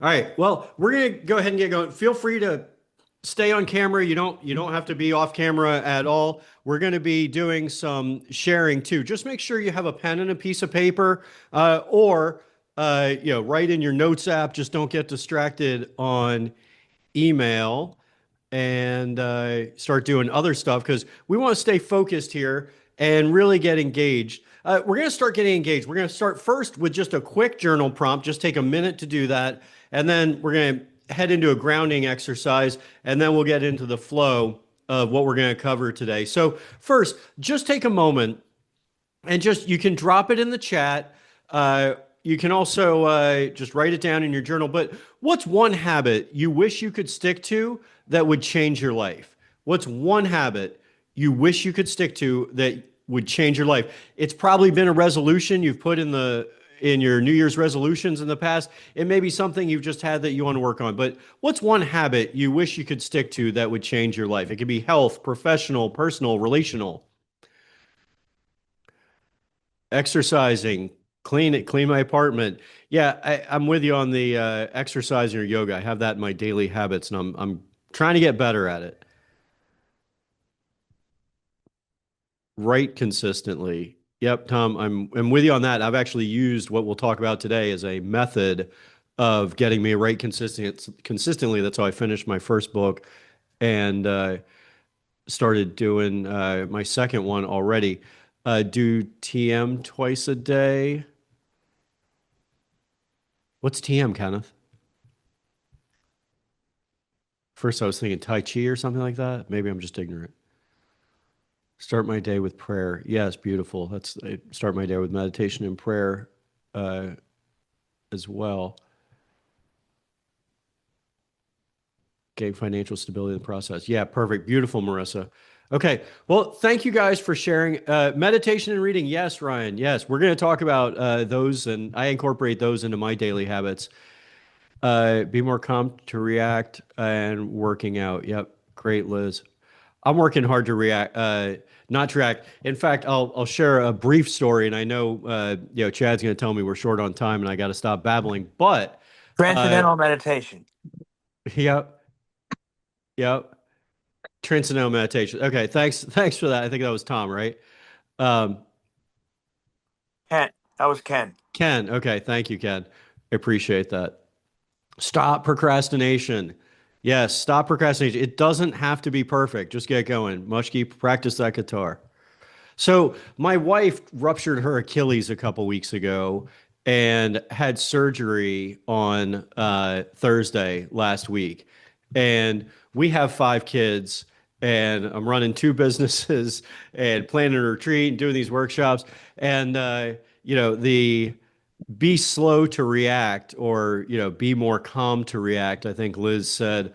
All right. Well, we're gonna go ahead and get going. Feel free to stay on camera. You don't have to be off camera at all. We're going to be doing some sharing too. Just make sure you have a pen and a piece of paper, or write in your notes app. Just don't get distracted on email and start doing other stuff because we want to stay focused here and really get engaged. We're going to start getting engaged. We're going to start first with just a quick journal prompt. Just take a minute to do that. And then we're going to head into a grounding exercise. And then we'll get into the flow of what we're going to cover today. So, first, just take a moment and you can drop it in the chat. You can also just write it down in your journal. But what's one habit you wish you could stick to that would change your life? What's one habit you wish you could stick to that would change your life? It's probably been a resolution you've put in your New Year's resolutions in the past. It may be something you've just had that you want to work on. But what's one habit you wish you could stick to that would change your life? It could be health, professional, personal, relational. Exercising, clean my apartment. Yeah, I'm with you on the exercising or yoga. I have that in my daily habits, and I'm trying to get better at it. Write consistently. Yep, Tom, I'm with you on that. I've actually used what we'll talk about today as a method of getting me to write consistently. That's how I finished my first book and started doing my second one already. Do TM twice a day. What's TM, Kenneth? First, I was thinking Tai Chi or something like that. Maybe I'm just ignorant. Start my day with prayer. Yes, beautiful. I start my day with meditation and prayer uh, as well. Gain financial stability in the process. Yeah, perfect. Beautiful, Marissa. Okay. Well, thank you guys for sharing. Meditation and reading. Yes, Ryan. Yes, we're going to talk about those, and I incorporate those into my daily habits. Be more calm to react and working out. Yep. Great, Liz. I'm working hard to react, not to react. In fact, I'll share a brief story, and I know Chad's going to tell me we're short on time, and I got to stop babbling. But uh, Transcendental meditation. yep, yep, transcendental meditation. Okay, thanks for that. I think that was Tom, right? Um, Ken. That was Ken. Ken. Okay, thank you, Ken. I appreciate that. Stop procrastination. Yes, stop procrastination. It doesn't have to be perfect. Just get going. Mushki, practice that guitar. So my wife ruptured her Achilles a couple weeks ago and had surgery on Thursday last week. And we have five kids, and I'm running two businesses and planning a retreat and doing these workshops. And the be slow to react, or be more calm to react, I think Liz said.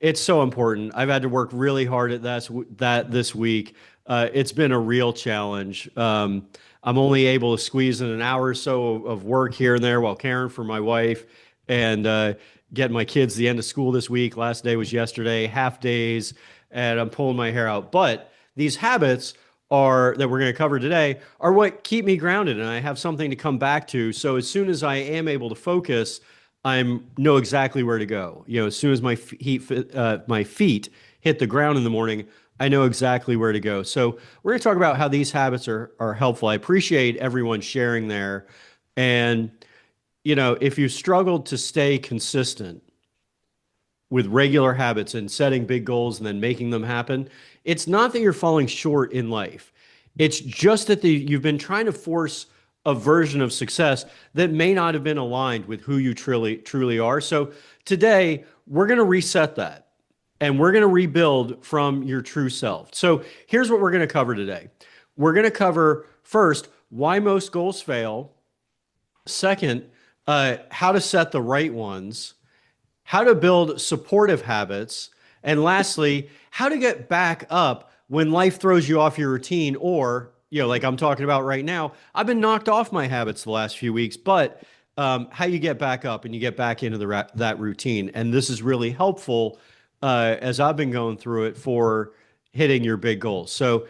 It's so important. I've had to work really hard at that this week. It's been a real challenge. I'm only able to squeeze in an hour or so of work here and there while caring for my wife and getting my kids the end of school this week. Last day was yesterday, half days, and I'm pulling my hair out. But these habits are that we're going to cover today are what keep me grounded, and I have something to come back to. So as soon as I am able to focus, I know exactly where to go. As soon as my feet hit the ground in the morning, I know exactly where to go. So we're going to talk about how these habits are helpful. I appreciate everyone sharing there. And if you struggled to stay consistent with regular habits and setting big goals and then making them happen, it's not that you're falling short in life. It's just that you've been trying to force a version of success that may not have been aligned with who you truly are. So today, we're going to reset that and we're going to rebuild from your true self. So here's what we're going to cover today. We're going to cover first why most goals fail. Second, how to set the right ones, how to build supportive habits, and lastly, how to get back up when life throws you off your routine, or, like I'm talking about right now, I've been knocked off my habits the last few weeks, but how you get back up and you get back into that routine. And this is really helpful as I've been going through it for hitting your big goals. So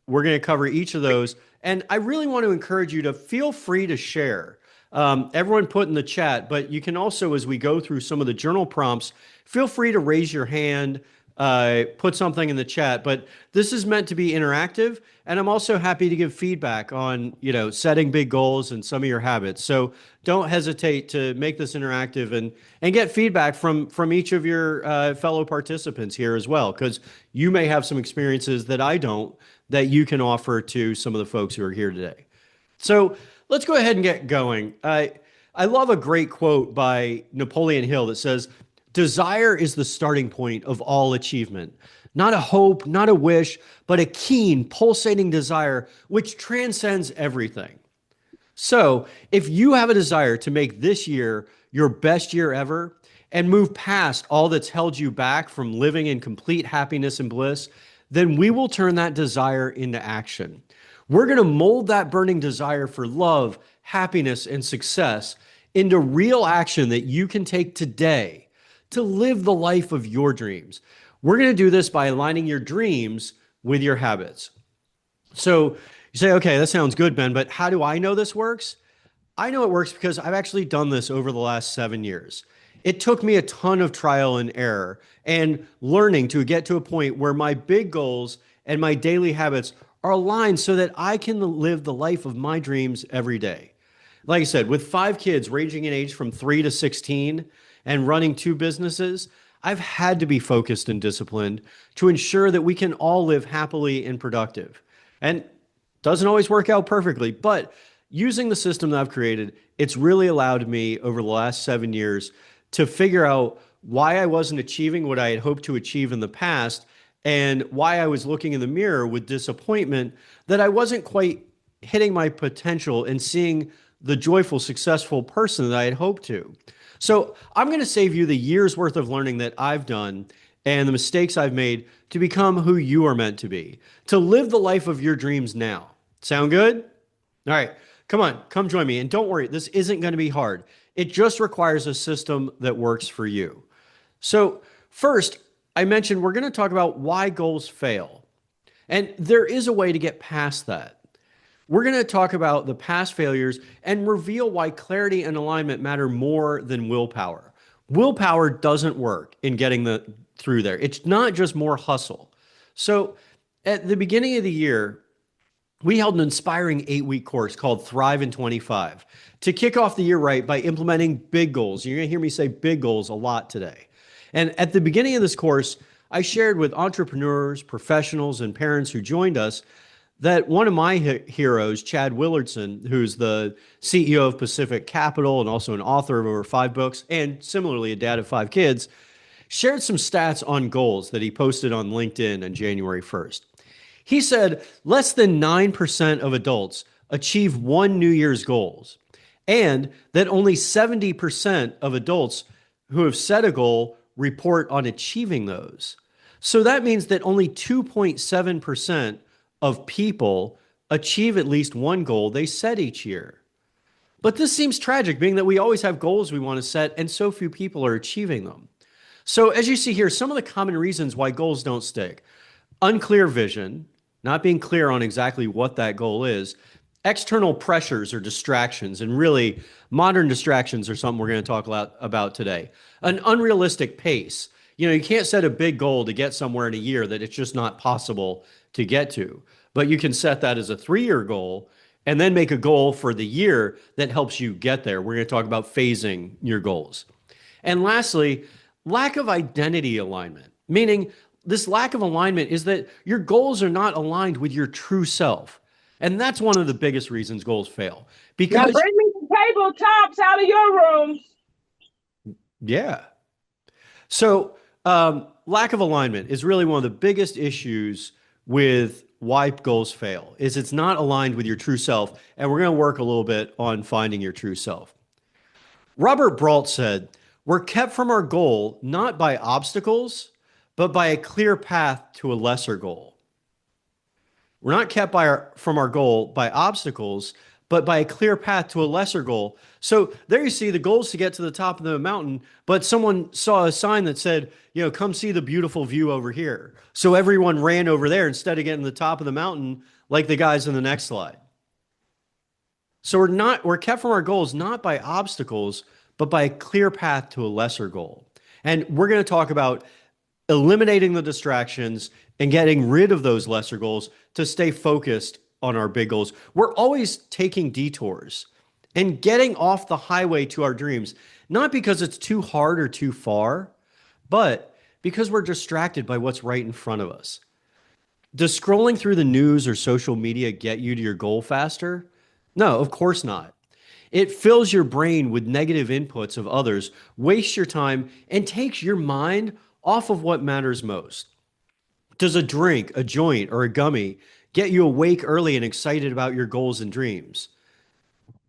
we're going to cover each of those. And I really want to encourage you to feel free to share. Everyone put in the chat, but you can also, as we go through some of the journal prompts, feel free to raise your hand, put something in the chat. But this is meant to be interactive, and I'm also happy to give feedback on, setting big goals and some of your habits. So don't hesitate to make this interactive and get feedback from each of your fellow participants here as well, because you may have some experiences that I don't that you can offer to some of the folks who are here today. So let's go ahead and get going. I love a great quote by Napoleon Hill that says, "Desire is the starting point of all achievement. Not a hope, not a wish, but a keen, pulsating desire which transcends everything." So if you have a desire to make this year your best year ever and move past all that's held you back from living in complete happiness and bliss, then we will turn that desire into action. We're going to mold that burning desire for love, happiness, and success into real action that you can take today to live the life of your dreams. We're going to do this by aligning your dreams with your habits. So you say, okay, that sounds good, Ben, but how do I know this works? I know it works because I've actually done this over the last 7 years. It took me a ton of trial and error and learning to get to a point where my big goals and my daily habits are aligned so that I can live the life of my dreams every day. Like I said, with 5 kids ranging in age from 3 to 16 and running 2 businesses, I've had to be focused and disciplined to ensure that we can all live happily and productive. And doesn't always work out perfectly, but using the system that I've created, it's really allowed me over the last 7 years to figure out why I wasn't achieving what I had hoped to achieve in the past and why I was looking in the mirror with disappointment that I wasn't quite hitting my potential and seeing the joyful, successful person that I had hoped to. So I'm going to save you the years worth of learning that I've done and the mistakes I've made to become who you are meant to be, to live the life of your dreams now. Sound good? All right, come on, come join me. And don't worry, this isn't going to be hard. It just requires a system that works for you. So first, I mentioned we're going to talk about why goals fail. And there is a way to get past that. We're going to talk about the past failures and reveal why clarity and alignment matter more than willpower. Willpower doesn't work in getting through there. It's not just more hustle. So at the beginning of the year, we held an inspiring 8-week course called Thrive in 25 to kick off the year right by implementing big goals. You're going to hear me say big goals a lot today. And at the beginning of this course, I shared with entrepreneurs, professionals, and parents who joined us that one of my heroes, Chad Willardson, who's the CEO of Pacific Capital and also an author of over 5 books, and similarly a dad of 5 kids, shared some stats on goals that he posted on LinkedIn on January 1st. He said less than 9% of adults achieve one New Year's goals, and that only 70% of adults who have set a goal report on achieving those. So that means that only 2.7% of people achieve at least one goal they set each year. But this seems tragic, being that we always have goals we want to set and so few people are achieving them. So as you see here, some of the common reasons why goals don't stick: unclear vision, not being clear on exactly what that goal is, external pressures or distractions, and really modern distractions are something we're going to talk about today. An unrealistic pace. You can't set a big goal to get somewhere in a year that it's just not possible to get to. But you can set that as a 3-year goal and then make a goal for the year that helps you get there. We're going to talk about phasing your goals. And lastly, lack of identity alignment, meaning this lack of alignment is that your goals are not aligned with your true self. And that's one of the biggest reasons goals fail. Now bring me the tabletops out of your room. Yeah. So lack of alignment is really one of the biggest issues with why goals fail, is it's not aligned with your true self. And we're going to work a little bit on finding your true self. Robert Brault said, "We're kept from our goal not by obstacles, but by a clear path to a lesser goal." We're not kept from our goal by obstacles, but by a clear path to a lesser goal. So there you see the goal is to get to the top of the mountain, but someone saw a sign that said, come see the beautiful view over here. So everyone ran over there instead of getting to the top of the mountain like the guys in the next slide. So we're kept from our goals not by obstacles, but by a clear path to a lesser goal. And we're going to talk about eliminating the distractions and getting rid of those lesser goals to stay focused on our big goals. We're always taking detours and getting off the highway to our dreams, not because it's too hard or too far, but because we're distracted by what's right in front of us. Does scrolling through the news or social media get you to your goal faster? No, of course not. It fills your brain with negative inputs of others, wastes your time, and takes your mind off of what matters most. Does a drink, a joint, or a gummy get you awake early and excited about your goals and dreams?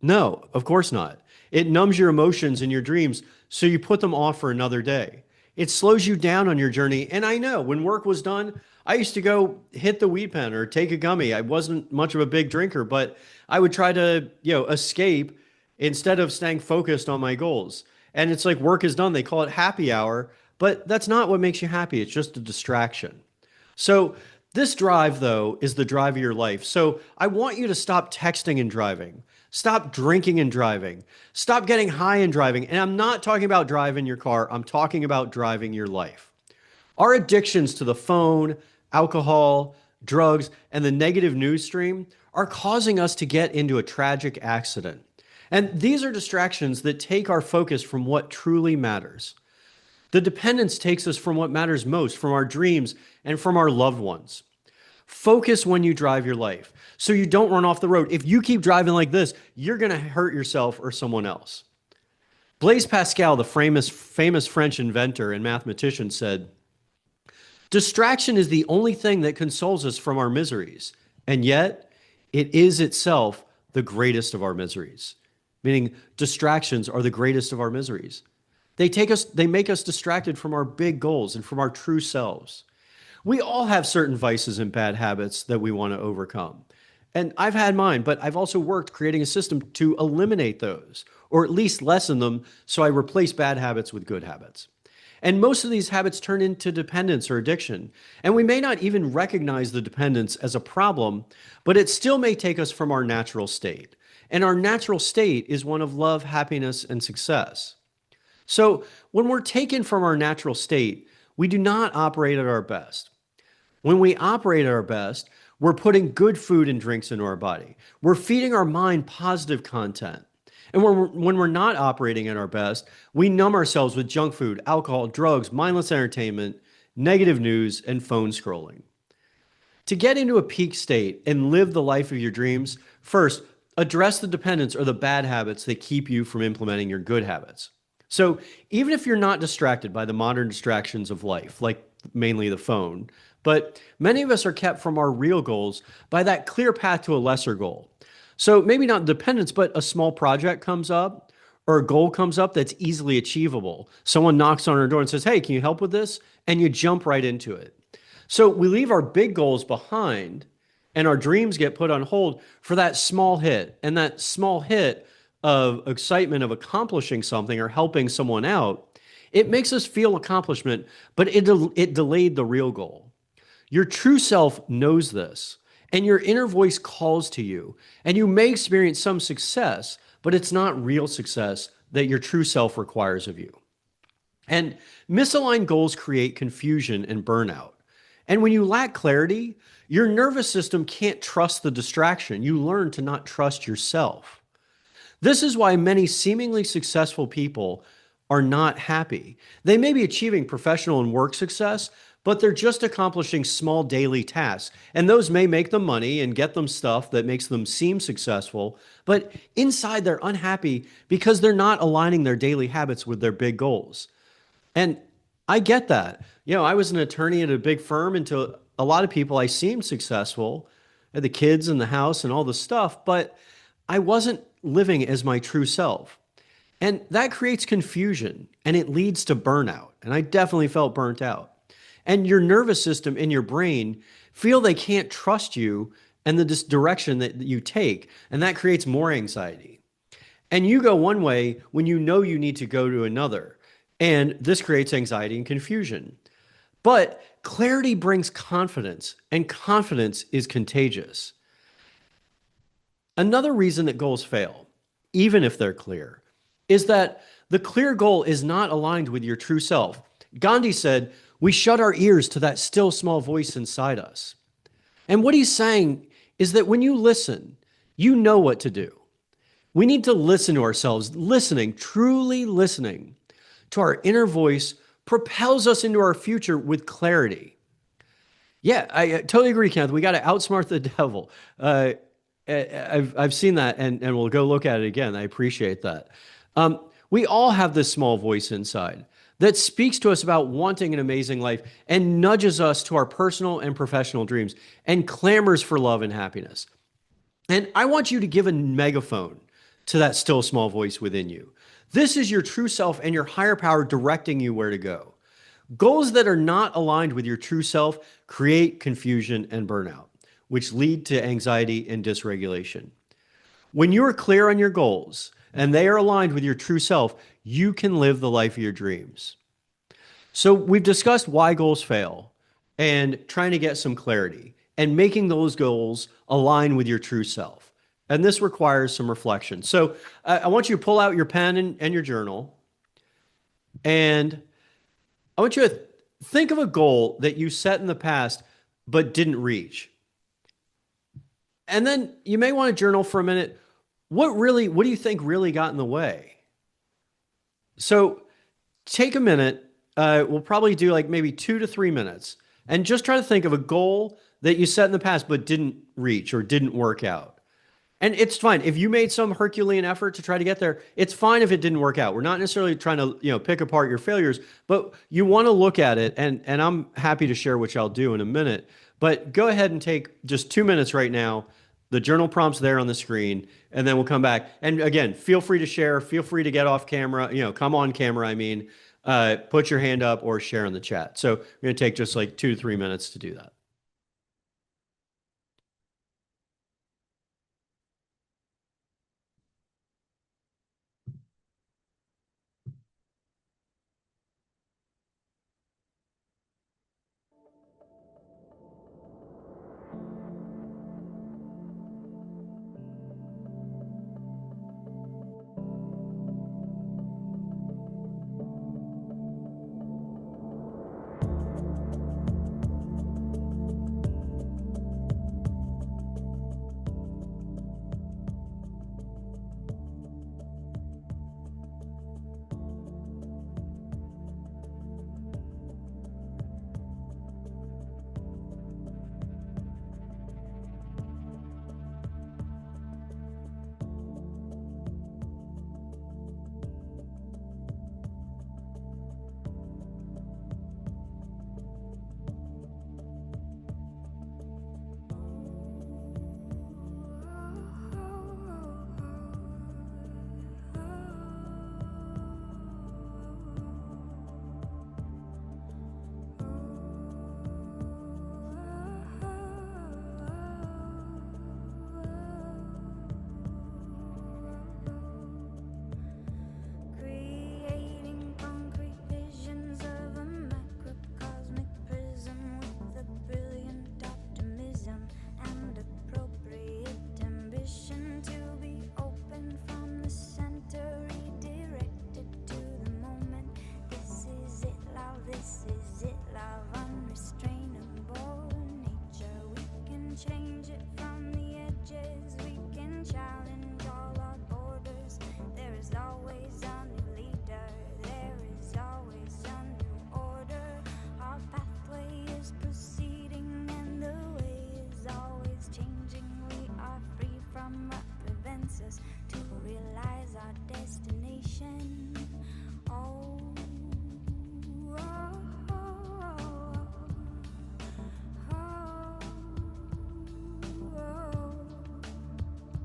No, of course not. It numbs your emotions and your dreams, so you put them off for another day. It slows you down on your journey. And I know when work was done, I used to go hit the weed pen or take a gummy. I wasn't much of a big drinker, but I would try to, escape instead of staying focused on my goals. And it's like work is done. They call it happy hour, but that's not what makes you happy. It's just a distraction. So this drive, though, is the drive of your life. So I want you to stop texting and driving. Stop drinking and driving. Stop getting high and driving. And I'm not talking about driving your car. I'm talking about driving your life. Our addictions to the phone, alcohol, drugs, and the negative news stream are causing us to get into a tragic accident. And these are distractions that take our focus from what truly matters. The dependence takes us from what matters most, from our dreams and from our loved ones. Focus when you drive your life so you don't run off the road. If you keep driving like this, you're going to hurt yourself or someone else. Blaise Pascal, the famous French inventor and mathematician, said, "Distraction is the only thing that consoles us from our miseries, and yet it is itself the greatest of our miseries." Meaning distractions are the greatest of our miseries. They make us distracted from our big goals and from our true selves. We all have certain vices and bad habits that we want to overcome. And I've had mine, but I've also worked creating a system to eliminate those, or at least lessen them, so I replace bad habits with good habits. And most of these habits turn into dependence or addiction. And we may not even recognize the dependence as a problem, but it still may take us from our natural state. And our natural state is one of love, happiness, and success. So when we're taken from our natural state, we do not operate at our best. When we operate at our best, we're putting good food and drinks into our body. We're feeding our mind positive content. And when we're not operating at our best, we numb ourselves with junk food, alcohol, drugs, mindless entertainment, negative news, and phone scrolling. To get into a peak state and live the life of your dreams, first, address the dependence or the bad habits that keep you from implementing your good habits. So even if you're not distracted by the modern distractions of life, like mainly the phone, but many of us are kept from our real goals by that clear path to a lesser goal. So maybe not dependence, but a small project comes up or a goal comes up that's easily achievable. Someone knocks on our door and says, "Hey, can you help with this?" And you jump right into it. So we leave our big goals behind and our dreams get put on hold for that small hit. And that small hit of excitement of accomplishing something or helping someone out, it makes us feel accomplishment, but it delayed the real goal. Your true self knows this, and your inner voice calls to you, and you may experience some success, but it's not real success that your true self requires of you. And misaligned goals create confusion and burnout. And when you lack clarity, your nervous system can't trust the distraction. You learn to not trust yourself. This is why many seemingly successful people are not happy. They may be achieving professional and work success, but they're just accomplishing small daily tasks. And those may make them money and get them stuff that makes them seem successful, but inside they're unhappy because they're not aligning their daily habits with their big goals. And I get that. I was an attorney at a big firm, and to a lot of people, I seemed successful. I had the kids and the house and all the stuff, but I wasn't living as my true self. And that creates confusion and it leads to burnout. And I definitely felt burnt out. And your nervous system and your brain feel they can't trust you and the direction that you take. And that creates more anxiety. And you go one way when you know you need to go to another. And this creates anxiety and confusion. But clarity brings confidence, and confidence is contagious. Another reason that goals fail, even if they're clear, is that the clear goal is not aligned with your true self. Gandhi said, we shut our ears to that still small voice inside us. And what he's saying is that when you listen, you know what to do. We need to listen to ourselves. Listening, truly listening to our inner voice propels us into our future with clarity. Yeah, I totally agree, Kenneth. We got to outsmart the devil. I've seen that, and we'll go look at it again. I appreciate that. We all have this small voice inside that speaks to us about wanting an amazing life and nudges us to our personal and professional dreams and clamors for love and happiness. And I want you to give a megaphone to that still small voice within you. This is your true self and your higher power directing you where to go. Goals that are not aligned with your true self create confusion and burnout, which lead to anxiety and dysregulation. When you are clear on your goals and they are aligned with your true self, you can live the life of your dreams. So we've discussed why goals fail and trying to get some clarity and making those goals align with your true self. And this requires some reflection. So I want you to pull out your pen and your journal, and I want you to think of a goal that you set in the past but didn't reach. And then you may want to journal for a minute. What do you think really got in the way? So take a minute. We'll probably do like maybe 2 to 3 minutes and just try to think of a goal that you set in the past but didn't reach or didn't work out. And it's fine. If you made some Herculean effort to try to get there, it's fine if it didn't work out. We're not necessarily trying to, pick apart your failures, but you want to look at it, and I'm happy to share which I'll do in a minute. But go ahead and take just 2 minutes right now. The journal prompt's there on the screen, and then we'll come back. And again, feel free to share. Feel free to get off camera, come on camera, put your hand up or share in the chat. So we're going to take just like 2 to 3 minutes to do that.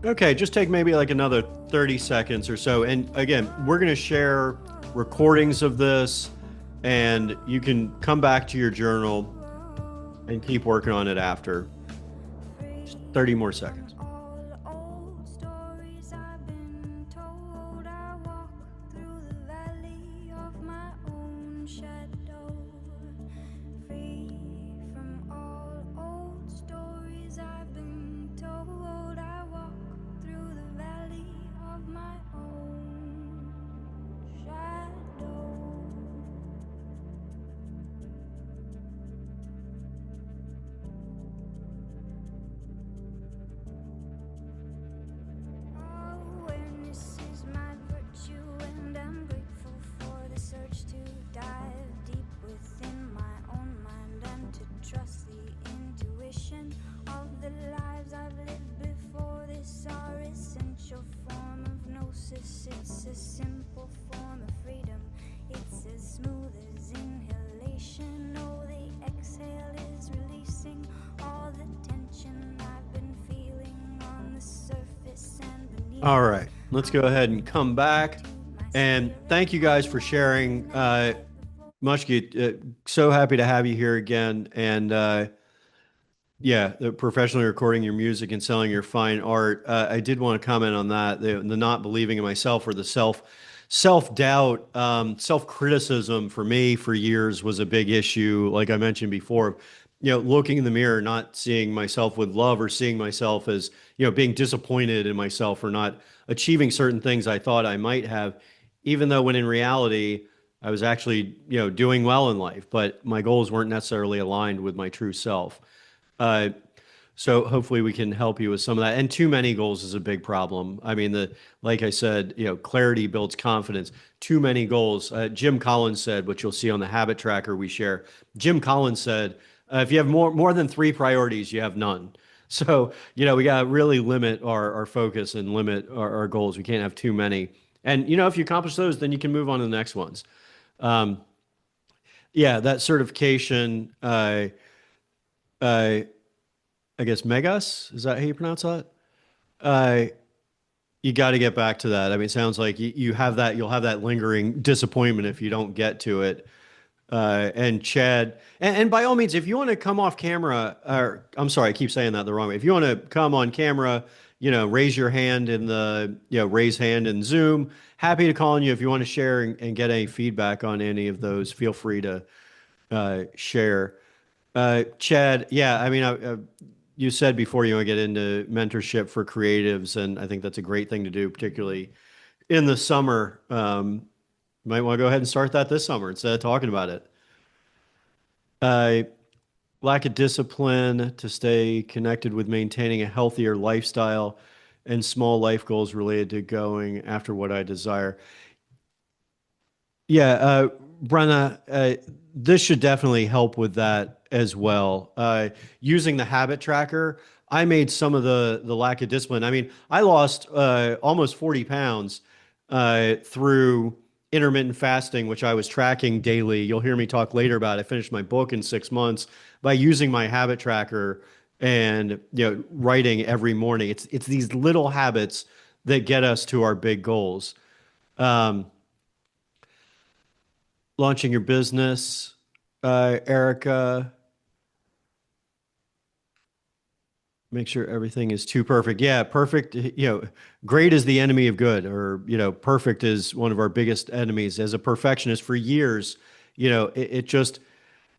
Okay, just take maybe like another 30 seconds or so. And again, we're going to share recordings of this, and you can come back to your journal and keep working on it after. Just 30 more seconds. Free from all old stories I've been told. I walk through All right, let's go ahead and come back. And thank you guys for sharing. Mushki, so happy to have you here again. And yeah, professionally recording your music and selling your fine art. I did want to comment on that. The not believing in myself or the self doubt, self criticism for me for years was a big issue. Like I mentioned before, looking in the mirror, not seeing myself with love or seeing myself as, being disappointed in myself for not achieving certain things I thought I might have, even though when in reality, I was actually, doing well in life, but my goals weren't necessarily aligned with my true self. Uh, so hopefully we can help you with some of that. And too many goals is a big problem. I mean, like I said, clarity builds confidence. Too many goals. Jim Collins said, which you'll see on the habit tracker we share. Jim Collins said, if you have more than three priorities, you have none. So, we got to really limit our focus and limit our goals. We can't have too many. And, if you accomplish those, then you can move on to the next ones. Yeah, that certification, uh, I guess Megas, is that how you pronounce that? Uh, you got to get back to that. I mean, it sounds like you have that, you'll have that lingering disappointment if you don't get to it. And Chad, and by all means, if you want to come off camera, or I'm sorry, I keep saying that the wrong way. If you want to come on camera, raise your hand in the, raise hand in Zoom. Happy to call on you if you want to share and get any feedback on any of those. Feel free to share. Chad, yeah, I mean, you said before you want to get into mentorship for creatives, and I think that's a great thing to do, particularly in the summer. You might want to go ahead and start that this summer instead of talking about it. Uh, Lack of discipline to stay connected with maintaining a healthier lifestyle and small life goals related to going after what I desire. Yeah, Brenna, this should definitely help with that as well. Using the habit tracker, I made some of the lack of discipline. I mean, I lost almost 40 pounds through intermittent fasting, which I was tracking daily. You'll hear me talk later about. I finished my book in 6 months by using my habit tracker and writing every morning. It's these little habits that get us to our big goals. Um, Launching your business, Erica. Make sure everything is too perfect. Yeah, perfect. Great is the enemy of good, or perfect is one of our biggest enemies. As a perfectionist for years, it just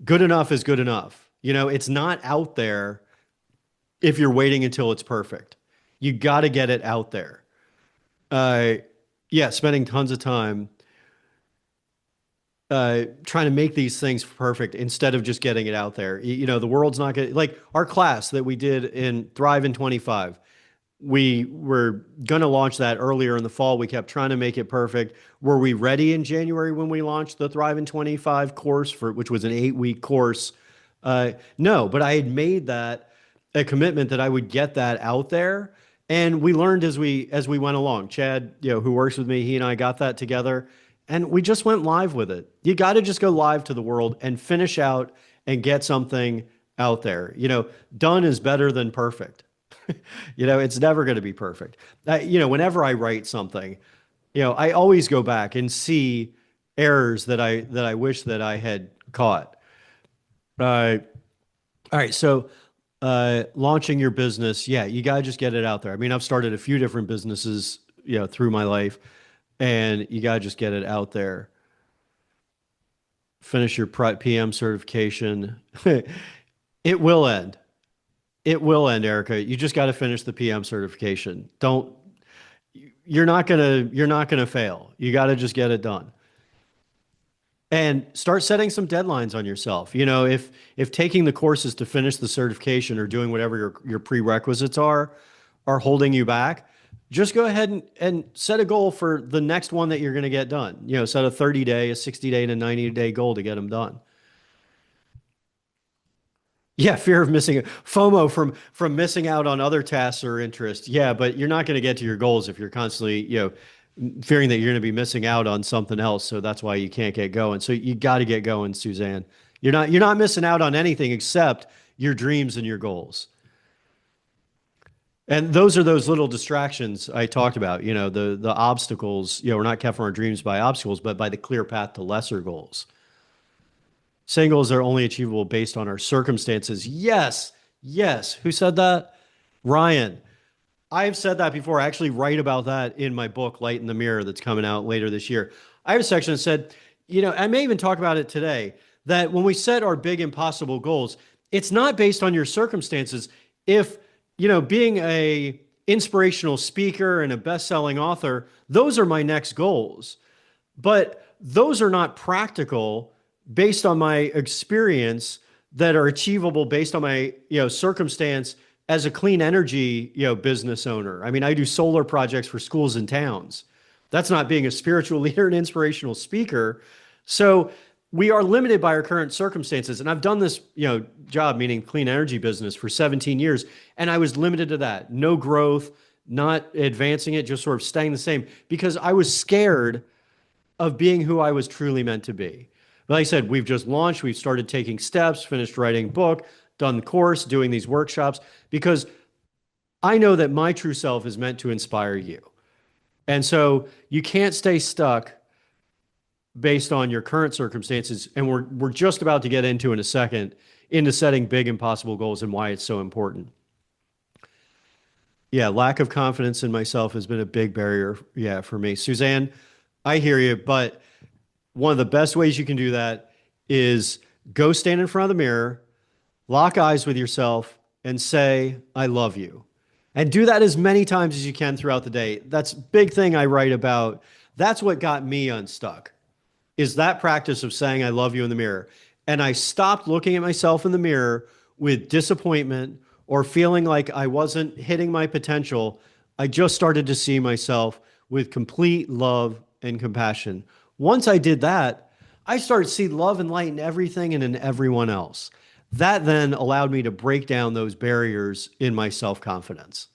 good enough is good enough. It's not out there if you're waiting until it's perfect. You got to get it out there. Uh, yeah, spending tons of time trying to make these things perfect instead of just getting it out there. The world's not going to, like our class that we did in Thrive in 25. We were going to launch that earlier in the fall. We kept trying to make it perfect. Were we ready in January when we launched the Thrive in 25 course which was an 8-week course? No, but I had made that a commitment that I would get that out there. And we learned as we went along. Chad, who works with me, he and I got that together and we just went live with it. You got to just go live to the world and finish out and get something out there. Done is better than perfect. It's never going to be perfect. Whenever I write something, I always go back and see errors that I wish that I had caught. All right. So, launching your business, yeah, you gotta just get it out there. I mean, I've started a few different businesses, through my life, and you gotta just get it out there. Finish your PM certification. It will end. It will end, Erica. You just got to finish the PM certification. You're not gonna fail. You got to just get it done. And start setting some deadlines on yourself. If taking the courses to finish the certification or doing whatever your prerequisites are holding you back, just go ahead and set a goal for the next one that you're going to get done. Set a 30-day, a 60-day, and a 90-day goal to get them done. Yeah, fear of missing FOMO from missing out on other tasks or interests. Yeah, but you're not going to get to your goals if you're constantly, fearing that you're going to be missing out on something else. So that's why you can't get going. So you got to get going, Suzanne. You're not missing out on anything except your dreams and your goals. And those are those little distractions I talked about, the obstacles, we're not kept from our dreams by obstacles, but by the clear path to lesser goals. Saying goals are only achievable based on our circumstances. Yes, yes. Who said that? Ryan. I've said that before. I actually write about that in my book, Light in the Mirror, that's coming out later this year. I have a section that said, I may even talk about it today, that when we set our big impossible goals, it's not based on your circumstances. If, being a inspirational speaker and a best-selling author, those are my next goals. But those are not practical based on my experience that are achievable based on my, circumstance as a clean energy, business owner. I mean, I do solar projects for schools and towns. That's not being a spiritual leader and inspirational speaker. So we are limited by our current circumstances. And I've done this, job, meaning clean energy business, for 17 years. And I was limited to that. No growth, not advancing it, just sort of staying the same because I was scared of being who I was truly meant to be. Like I said, we've just launched, we've started taking steps, finished writing a book, done the course, doing these workshops, because I know that my true self is meant to inspire you. And so you can't stay stuck based on your current circumstances. And we're just about to get into in a second, into setting big impossible goals and why it's so important. Yeah, lack of confidence in myself has been a big barrier, for me. Suzanne, I hear you, but one of the best ways you can do that is go stand in front of the mirror, lock eyes with yourself, and say, I love you. And do that as many times as you can throughout the day. That's a big thing I write about. That's what got me unstuck, is that practice of saying, I love you in the mirror. And I stopped looking at myself in the mirror with disappointment or feeling like I wasn't hitting my potential. I just started to see myself with complete love and compassion. Once I did that, I started to see love and light in everything and in everyone else. That then allowed me to break down those barriers in my self-confidence.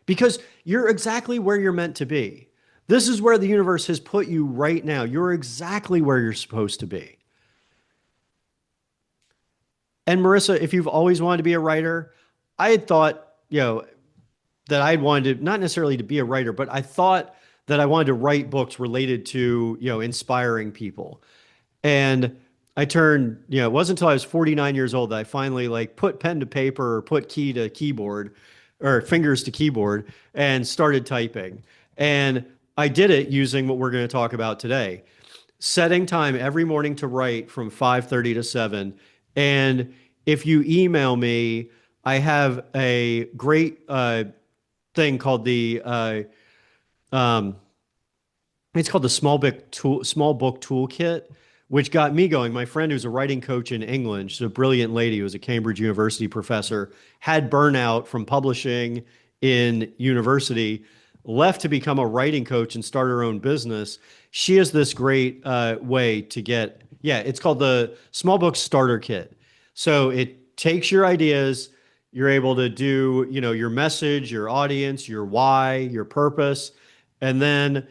Because you're exactly where you're meant to be. This is where the universe has put you right now. You're exactly where you're supposed to be. And Marissa, if you've always wanted to be a writer, I had thought, that I wanted to, not necessarily to be a writer, but I thought that I wanted to write books related to, inspiring people. And I turned, it wasn't until I was 49 years old that I finally put pen to paper or put key to keyboard or fingers to keyboard and started typing. And I did it using what we're going to talk about today. Setting time every morning to write from 5:30 to 7. And if you email me, I have a great thing called um, it's called the Small Book Toolkit, which got me going. My friend, who's a writing coach in England, she's a brilliant lady who was a Cambridge University professor, had burnout from publishing in university, left to become a writing coach and start her own business. She has this great way to get, it's called the Small Book Starter Kit. So it takes your ideas, you're able to do, your message, your audience, your why, your purpose, and then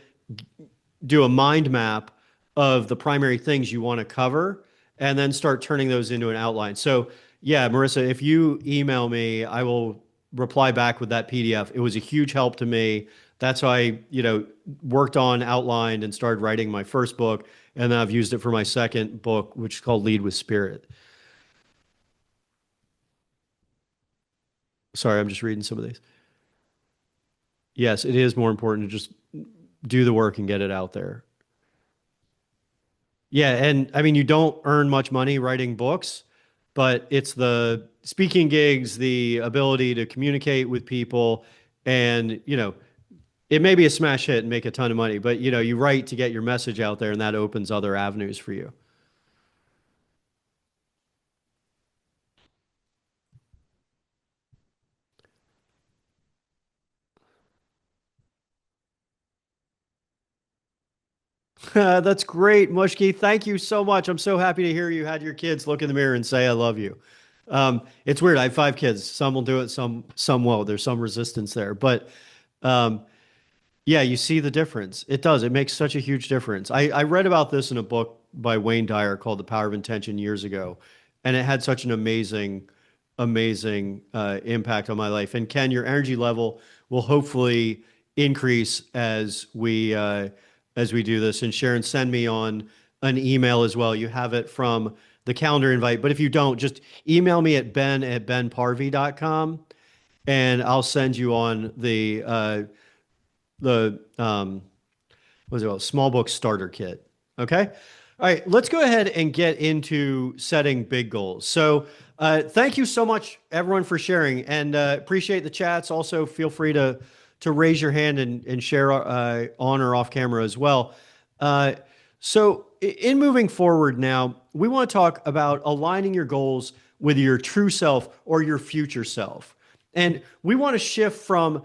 do a mind map of the primary things you want to cover and then start turning those into an outline. So yeah, Marissa, if you email me, I will reply back with that PDF. It was a huge help to me. That's how I, worked on, outlined, and started writing my first book. And then I've used it for my second book, which is called Lead with Spirit. Sorry, I'm just reading some of these. Yes, it is more important to just do the work and get it out there. Yeah, and I mean, you don't earn much money writing books, but it's the speaking gigs, the ability to communicate with people, and, it may be a smash hit and make a ton of money, but, you write to get your message out there, and that opens other avenues for you. That's great, Mushki. Thank you so much. I'm so happy to hear you had your kids look in the mirror and say, I love you. It's weird. I have 5 kids. Some will do it, some won't. There's some resistance there. But um, yeah, you see the difference. It does. It makes such a huge difference. I read about this in a book by Wayne Dyer called The Power of Intention years ago, and it had such an amazing amazing impact on my life. And Ken, your energy level will hopefully increase as we do this. And Sharon, send me on an email as well. You have it from the calendar invite. But if you don't, just email me at ben@benparvey.com and I'll send you on the what's it called? Small book starter kit. Okay. All right. Let's go ahead and get into setting big goals. So thank you so much, everyone, for sharing, and appreciate the chats. Also, feel free to raise your hand and share on or off camera as well. So in moving forward now, we want to talk about aligning your goals with your true self or your future self. And we want to shift from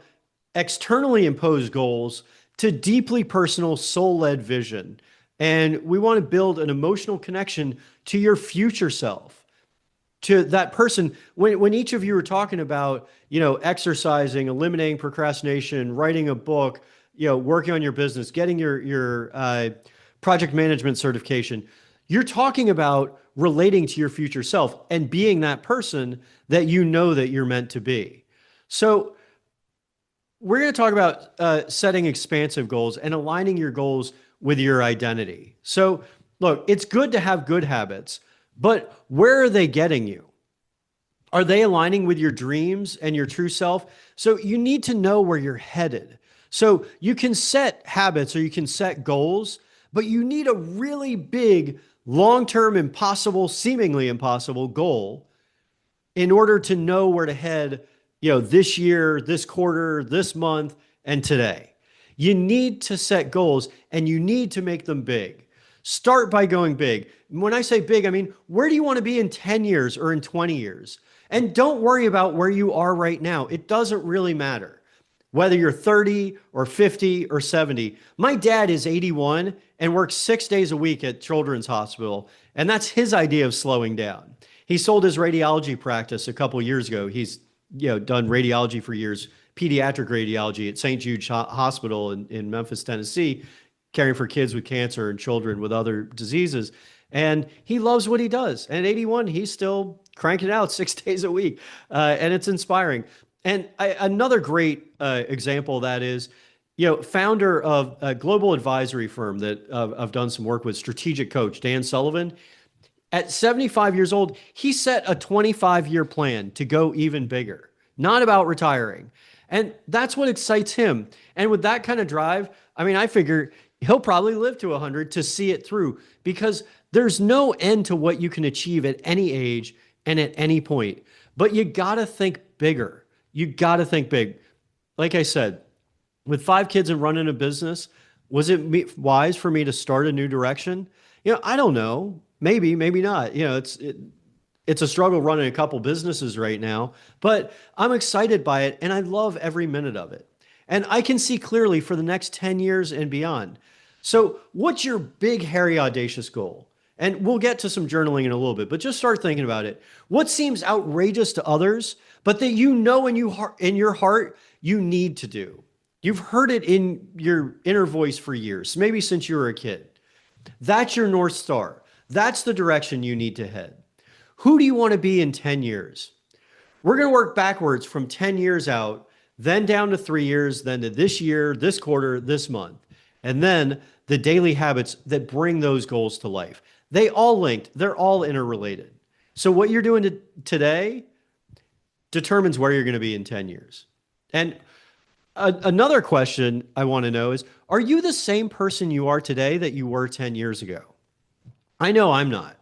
externally imposed goals to deeply personal soul-led vision. And we want to build an emotional connection to your future self, to that person. When each of you were talking about, exercising, eliminating procrastination, writing a book, working on your business, getting your project management certification, you're talking about relating to your future self and being that person that you know that you're meant to be. So we're going to talk about setting expansive goals and aligning your goals with your identity. So look, it's good to have good habits, but where are they getting you? Are they aligning with your dreams and your true self? So you need to know where you're headed. So you can set habits or you can set goals, but you need a really big, long-term, impossible, seemingly impossible goal in order to know where to head, this year, this quarter, this month, and today. You need to set goals and you need to make them big. Start by going big. When I say big, I mean, where do you want to be in 10 years or in 20 years? And don't worry about where you are right now. It doesn't really matter whether you're 30 or 50 or 70. My dad is 81 and works 6 days a week at Children's Hospital. And that's his idea of slowing down. He sold his radiology practice a couple of years ago. He's done radiology for years, pediatric radiology at St. Jude Hospital in Memphis, Tennessee, caring for kids with cancer and children with other diseases. And he loves what he does. And at 81, he's still cranking out 6 days a week. And it's inspiring. And another great example of that is, founder of a global advisory firm that I've done some work with, strategic coach, Dan Sullivan. At 75 years old, he set a 25-year plan to go even bigger, not about retiring. And that's what excites him. And with that kind of drive, I figure he'll probably live to 100 to see it through, because there's no end to what you can achieve at any age and at any point. But you got to think bigger. You got to think big. Like I said, with 5 kids and running a business, was it wise for me to start a new direction? I don't know. Maybe, maybe not. It's a struggle running a couple businesses right now, but I'm excited by it and I love every minute of it. And I can see clearly for the next 10 years and beyond. So what's your big, hairy, audacious goal? And we'll get to some journaling in a little bit, but just start thinking about it. What seems outrageous to others, but that in your heart you need to do? You've heard it in your inner voice for years, maybe since you were a kid. That's your North Star. That's the direction you need to head. Who do you want to be in 10 years? We're going to work backwards from 10 years out, then down to 3 years, then to this year, this quarter, this month, and then the daily habits that bring those goals to life. They all linked. They're all interrelated. So what you're doing today determines where you're going to be in 10 years. And another question I want to know is, are you the same person you are today that you were 10 years ago? I know I'm not.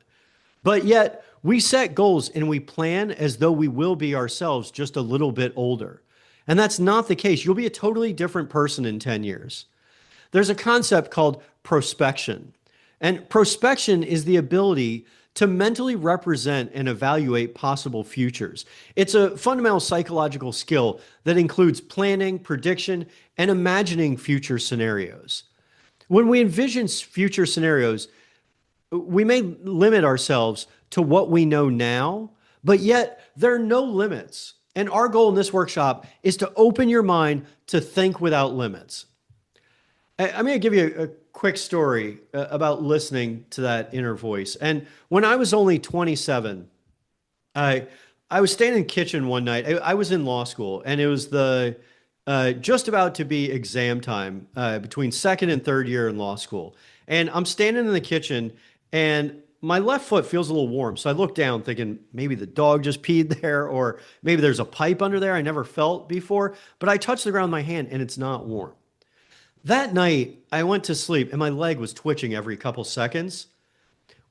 But yet we set goals and we plan as though we will be ourselves just a little bit older. And that's not the case. You'll be a totally different person in 10 years. There's a concept called prospection. And prospection is the ability to mentally represent and evaluate possible futures. It's a fundamental psychological skill that includes planning, prediction, and imagining future scenarios. When we envision future scenarios, we may limit ourselves to what we know now, but yet there are no limits. And our goal in this workshop is to open your mind to think without limits. I'm going to give you a quick story about listening to that inner voice. And when I was only 27, I I was standing in the kitchen one night. I was in law school, and it was the just about to be exam time between second and third year in law school. And I'm standing in the kitchen, and my left foot feels a little warm. So I look down, thinking maybe the dog just peed there, or maybe there's a pipe under there I never felt before. But I touch the ground with my hand, and it's not warm. That night, I went to sleep, and my leg was twitching every couple seconds.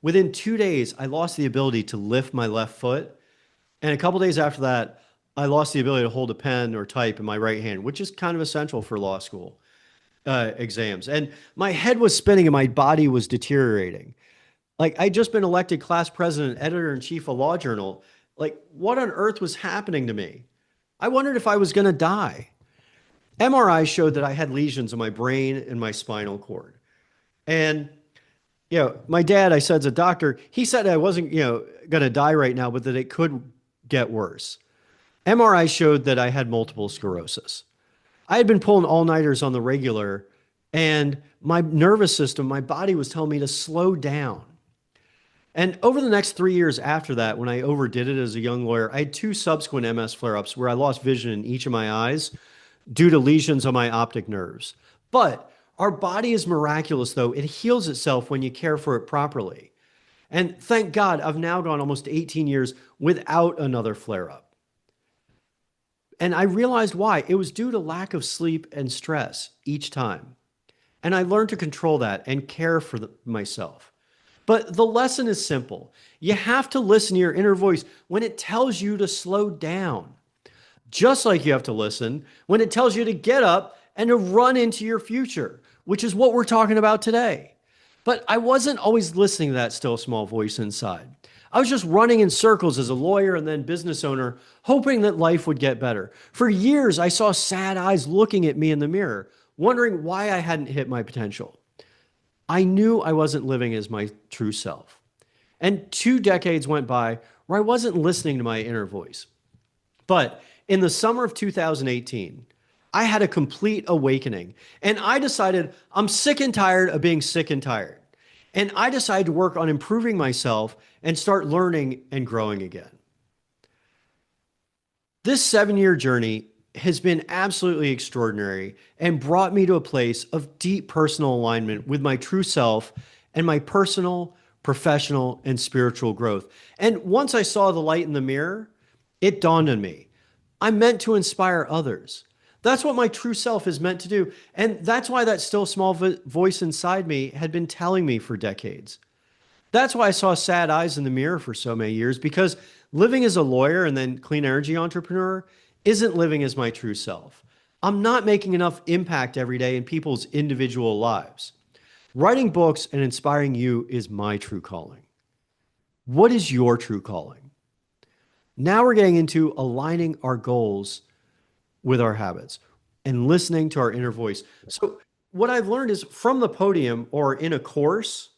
Within 2 days, I lost the ability to lift my left foot. And a couple days after that, I lost the ability to hold a pen or type in my right hand, which is kind of essential for law school exams. And my head was spinning and my body was deteriorating. Like, I'd just been elected class president, editor in chief of Law Journal. Like, what on earth was happening to me? I wondered if I was going to die. MRI showed that I had lesions in my brain and my spinal cord. And my dad, I said, as a doctor, he said I wasn't, going to die right now, but that it could get worse. MRI showed that I had multiple sclerosis. I had been pulling all-nighters on the regular, and my nervous system, my body was telling me to slow down. And over the next 3 years after that, when I overdid it as a young lawyer, I had 2 subsequent MS flare-ups where I lost vision in each of my eyes due to lesions on my optic nerves. But our body is miraculous, though. It heals itself when you care for it properly. And thank God, I've now gone almost 18 years without another flare-up. And I realized why. It was due to lack of sleep and stress each time. And I learned to control that and care for myself. But the lesson is simple. You have to listen to your inner voice when it tells you to slow down. Just like you have to listen when it tells you to get up and to run into your future, which is what we're talking about today. But I wasn't always listening to that still small voice inside. I was just running in circles as a lawyer and then business owner, hoping that life would get better. For years, I saw sad eyes looking at me in the mirror, wondering why I hadn't hit my potential. I knew I wasn't living as my true self. And 2 decades went by where I wasn't listening to my inner voice. But in the summer of 2018, I had a complete awakening, and I decided I'm sick and tired of being sick and tired. And I decided to work on improving myself and start learning and growing again. This 7-year journey has been absolutely extraordinary and brought me to a place of deep personal alignment with my true self and my personal, professional, and spiritual growth. And once I saw the light in the mirror, it dawned on me. I'm meant to inspire others. That's what my true self is meant to do. And that's why that still small voice inside me had been telling me for decades. That's why I saw sad eyes in the mirror for so many years, because living as a lawyer and then clean energy entrepreneur isn't living as my true self. I'm not making enough impact every day in people's individual lives. Writing books and inspiring you is my true calling. What is your true calling? Now we're getting into aligning our goals with our habits and listening to our inner voice. So what I've learned is from the podium or in a course,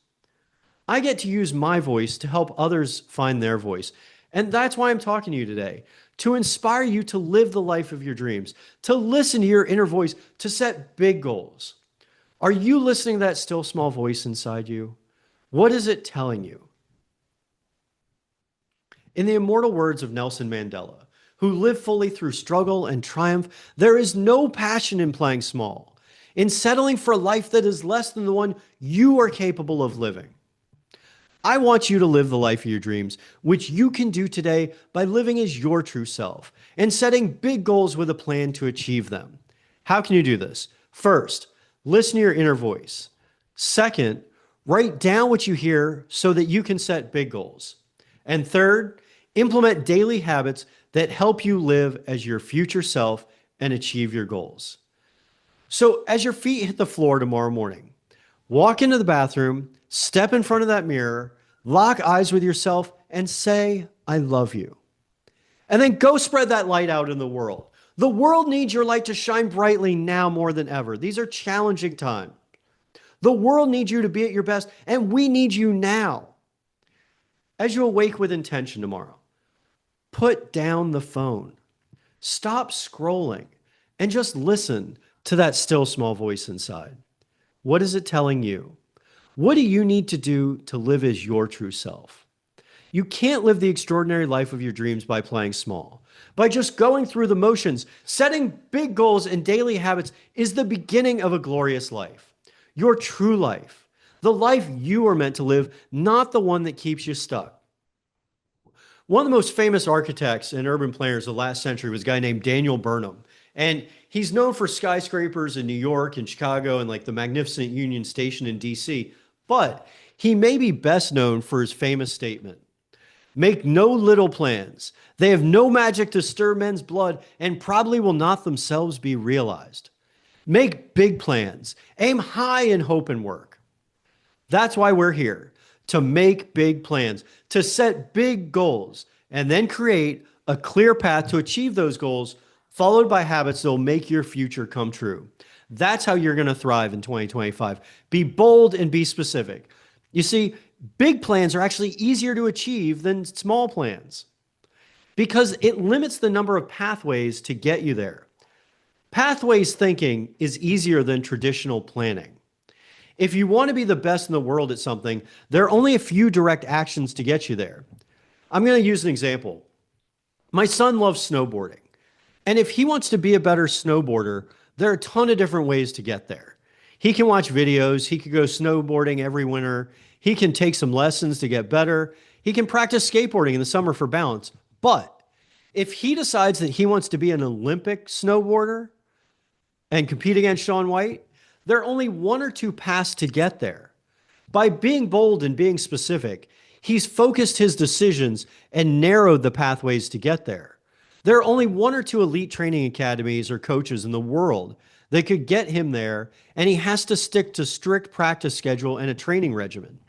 I get to use my voice to help others find their voice. And that's why I'm talking to you today, to inspire you to live the life of your dreams, to listen to your inner voice, to set big goals. Are you listening to that still small voice inside you? What is it telling you? In the immortal words of Nelson Mandela, who lived fully through struggle and triumph, there is no passion in playing small, in settling for a life that is less than the one you are capable of living. I want you to live the life of your dreams, which you can do today by living as your true self and setting big goals with a plan to achieve them. How can you do this? First, listen to your inner voice. Second, write down what you hear so that you can set big goals. And third, implement daily habits that help you live as your future self and achieve your goals. So as your feet hit the floor tomorrow morning, walk into the bathroom, step in front of that mirror, lock eyes with yourself, and say, I love you. And then go spread that light out in the world. The world needs your light to shine brightly now more than ever. These are challenging times. The world needs you to be at your best, and we need you now. As you awake with intention tomorrow, put down the phone. Stop scrolling and just listen to that still small voice inside. What is it telling you? What do you need to do to live as your true self? You can't live the extraordinary life of your dreams by playing small. By just going through the motions, setting big goals and daily habits is the beginning of a glorious life. Your true life. The life you are meant to live, not the one that keeps you stuck. One of the most famous architects and urban planners of the last century was a guy named Daniel Burnham. And he's known for skyscrapers in New York and Chicago and like the magnificent Union Station in DC. But he may be best known for his famous statement: make no little plans. They have no magic to stir men's blood and probably will not themselves be realized. Make big plans. Aim high in hope and work. That's why we're here, to make big plans, to set big goals, and then create a clear path to achieve those goals, followed by habits that will make your future come true. That's how you're going to thrive in 2025. Be bold and be specific. You see, big plans are actually easier to achieve than small plans because it limits the number of pathways to get you there. Pathways thinking is easier than traditional planning. If you want to be the best in the world at something, there are only a few direct actions to get you there. I'm going to use an example. My son loves snowboarding. And if he wants to be a better snowboarder, there are a ton of different ways to get there. He can watch videos. He could go snowboarding every winter. He can take some lessons to get better. He can practice skateboarding in the summer for balance. But if he decides that he wants to be an Olympic snowboarder and compete against Shaun White, there are only one or two paths to get there. By being bold and being specific, he's focused his decisions and narrowed the pathways to get there. There are only one or two elite training academies or coaches in the world that could get him there, and he has to stick to strict practice schedule and a training regimen.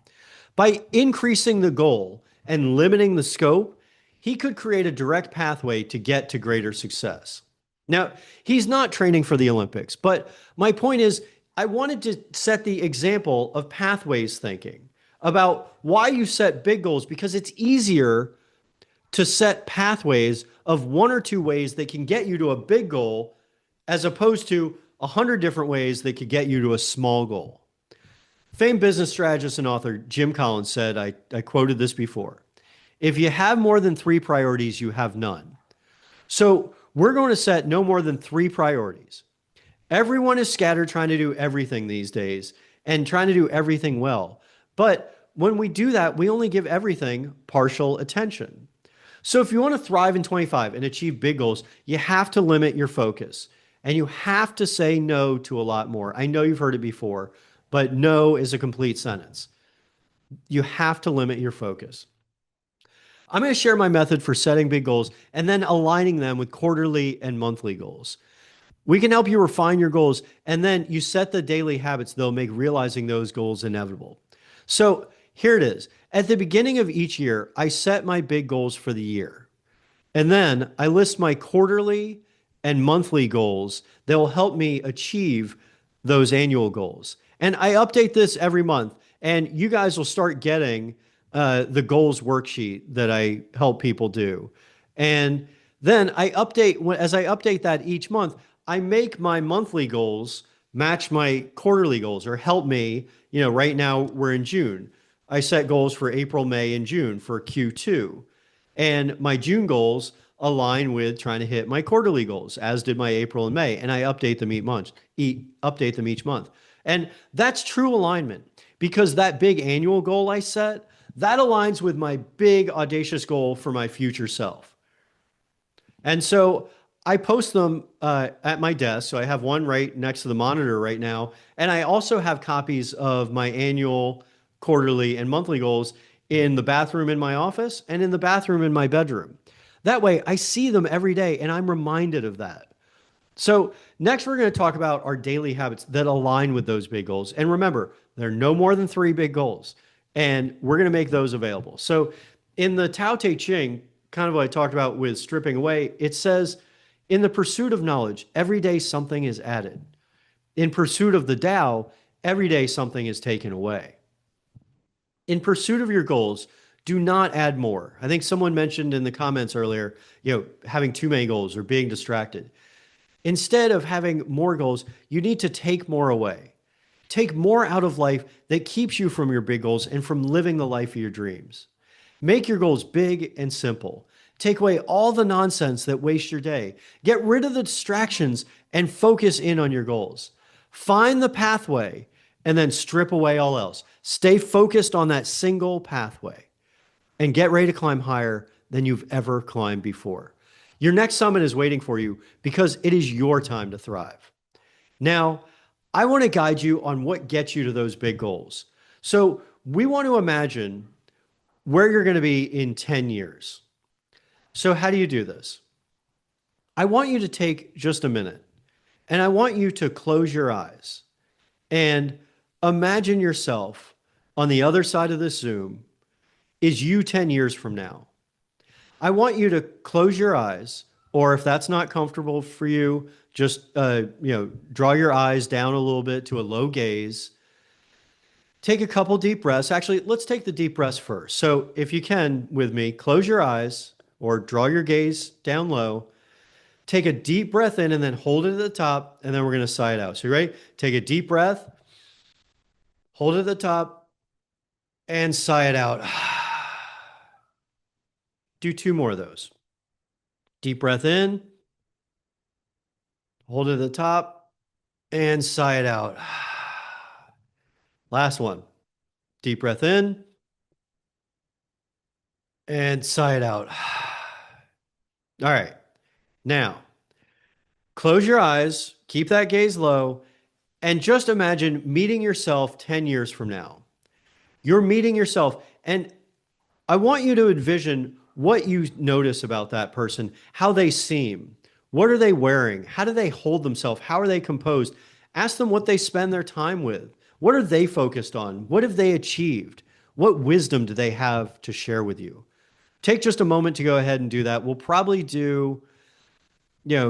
By increasing the goal and limiting the scope, he could create a direct pathway to get to greater success. Now, he's not training for the Olympics, but my point is, I wanted to set the example of pathways thinking about why you set big goals, because it's easier to set pathways of one or two ways that can get you to a big goal as opposed to 100 different ways that could get you to a small goal. Famed business strategist and author Jim Collins said, I quoted this before, if you have more than 3 priorities, you have none. So we're going to set no more than 3 priorities. Everyone is scattered trying to do everything these days and trying to do everything well. But when we do that, we only give everything partial attention. So if you want to thrive in 25 and achieve big goals, you have to limit your focus and you have to say no to a lot more. I know you've heard it before, but no is a complete sentence. You have to limit your focus. I'm going to share my method for setting big goals and then aligning them with quarterly and monthly goals. We can help you refine your goals, and then you set the daily habits that'll make realizing those goals inevitable. So here it is. At the beginning of each year, I set my big goals for the year. And then I list my quarterly and monthly goals that will help me achieve those annual goals. And I update this every month, and you guys will start getting the goals worksheet that I help people do. And then I update, as I update that each month, I make my monthly goals match my quarterly goals or help me. You know, right now we're in June. I set goals for April, May, and June for Q2. And my June goals align with trying to hit my quarterly goals, as did my April and May. And I update them each month. And that's true alignment, because that big annual goal I set, that aligns with my big audacious goal for my future self. And so I post them at my desk. So I have one right next to the monitor right now. And I also have copies of my annual, quarterly, and monthly goals in the bathroom in my office and in the bathroom in my bedroom. That way I see them every day and I'm reminded of that. So next we're going to talk about our daily habits that align with those big goals. And remember, there are no more than 3 big goals, and we're going to make those available. So in the Tao Te Ching, kind of what I talked about with stripping away, it says, in the pursuit of knowledge, every day something is added. In pursuit of the Tao, every day something is taken away. In pursuit of your goals, do not add more. I think someone mentioned in the comments earlier, having too many goals or being distracted. Instead of having more goals, you need to take more away. Take more out of life that keeps you from your big goals and from living the life of your dreams. Make your goals big and simple. Take away all the nonsense that wastes your day. Get rid of the distractions and focus in on your goals. Find the pathway and then strip away all else. Stay focused on that single pathway and get ready to climb higher than you've ever climbed before. Your next summit is waiting for you because it is your time to thrive. Now, I want to guide you on what gets you to those big goals. So, we want to imagine where you're going to be in 10 years. So, how do you do this? I want you to take just a minute and I want you to close your eyes and imagine yourself on the other side of this Zoom is you 10 years from now. I want you to close your eyes, or if that's not comfortable for you, just draw your eyes down a little bit to a low gaze. Take a couple deep breaths. Actually, let's take the deep breaths first. So if you can, with me, close your eyes or draw your gaze down low. Take a deep breath in and then hold it at the top, and then we're going to sigh it out. So you ready? Take a deep breath, hold it at the top, and sigh it out. Do 2 more of those. Deep breath in, hold it at the top, and sigh it out. Last one. Deep breath in and sigh it out. All right. Now, close your eyes, keep that gaze low, and just imagine meeting yourself 10 years from now. You're meeting yourself, and I want you to envision what you notice about that person, how they seem. What are they wearing? How do they hold themselves? How are they composed? Ask them what they spend their time with. What are they focused on? What have they achieved? What wisdom do they have to share with you? Take just a moment to go ahead and do that. We'll probably do,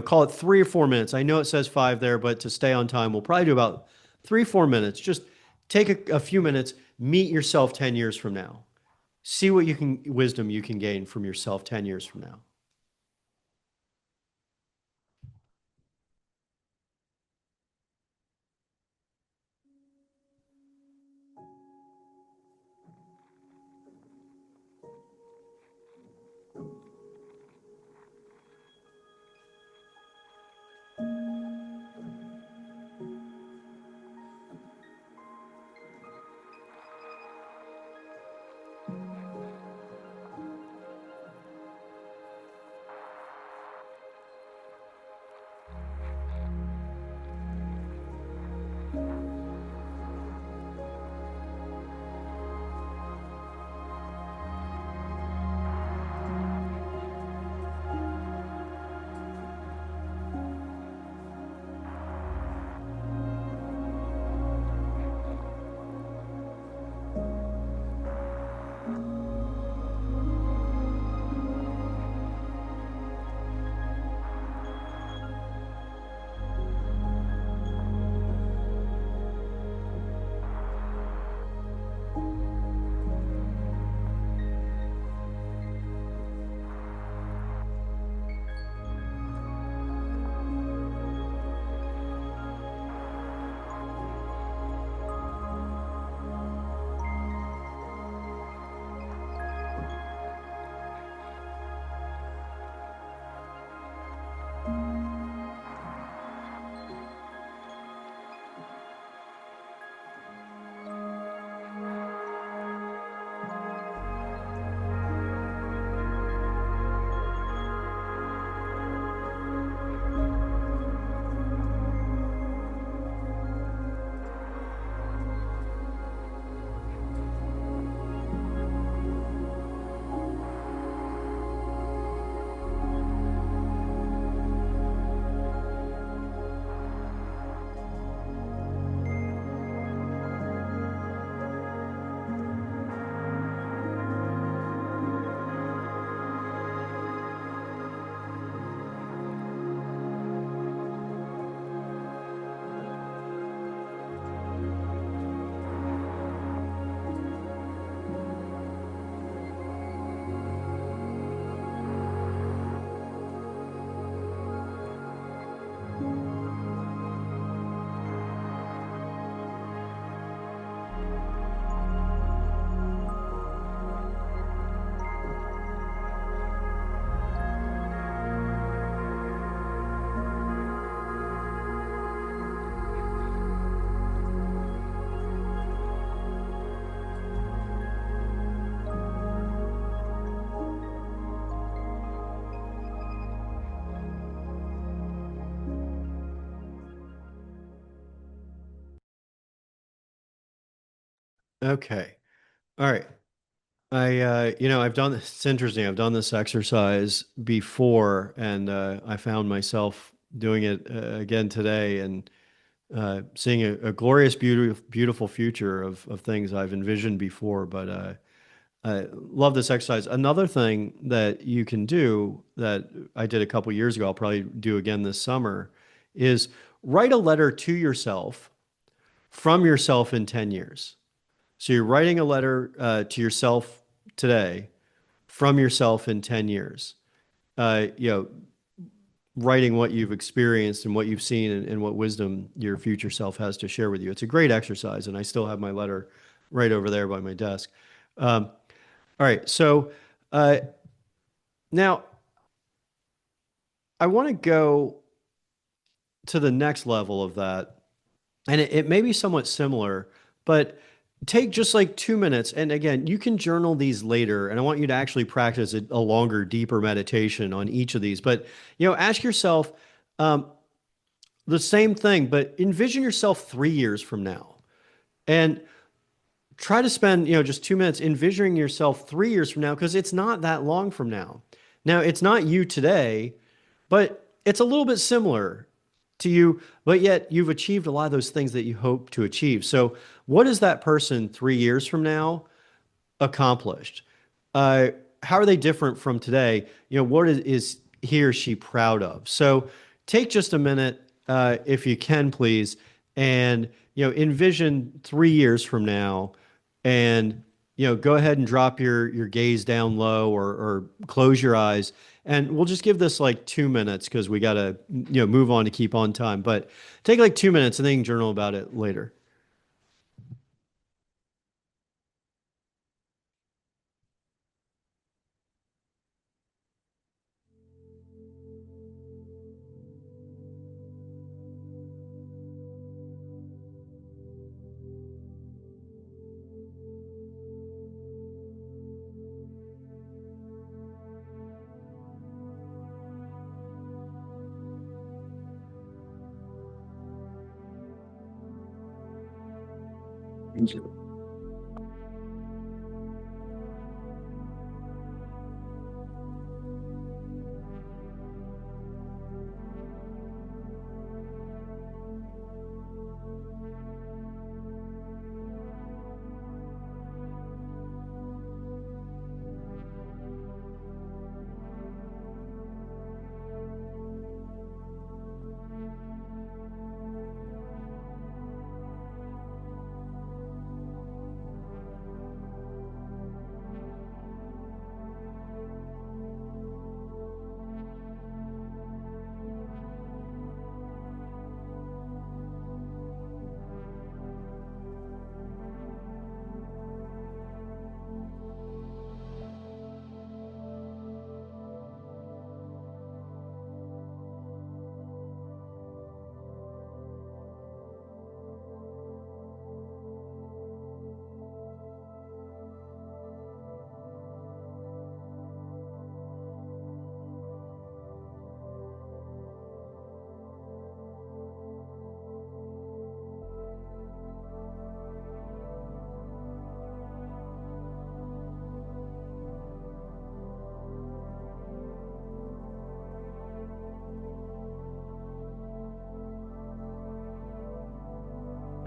call it 3 or 4 minutes. I know it says 5 there, but to stay on time, we'll probably do about 3, 4 minutes. Just take a few minutes, meet yourself 10 years from now. See what wisdom you can gain from yourself 10 years from now. Okay. All right. I've done this. It's interesting. I've done this exercise before, and I found myself doing it again today, and seeing a glorious, beautiful future of things I've envisioned before. But I love this exercise. Another thing that you can do that I did a couple years ago, I'll probably do again this summer, is write a letter to yourself from yourself in 10 years. So you're writing a letter to yourself today from yourself in 10 years. Uh, you know, Writing what you've experienced and what you've seen and what wisdom your future self has to share with you. It's a great exercise, and I still have my letter right over there by my desk. Um, all right, so uh, now I want to go to the next level of that, and it may be somewhat similar, but take just like 2 minutes. And again, you can journal these later, and I want you to actually practice a longer, deeper meditation on each of these. But ask yourself um, the same thing, but envision yourself 3 years from now, and try to spend just 2 minutes envisioning yourself 3 years from now, because it's not that long from now. Now, it's not you today, but it's a little bit similar to you, but yet you've achieved a lot of those things that you hope to achieve. So, what is that person 3 years from now accomplished? Uh, how are they different from today? What is he or she proud of? So, take just a minute, if you can, please, and envision 3 years from now, and go ahead and drop your gaze down low, or close your eyes, and we'll just give this like 2 minutes, because we got to move on to keep on time. But take like 2 minutes, and then you can journal about it later.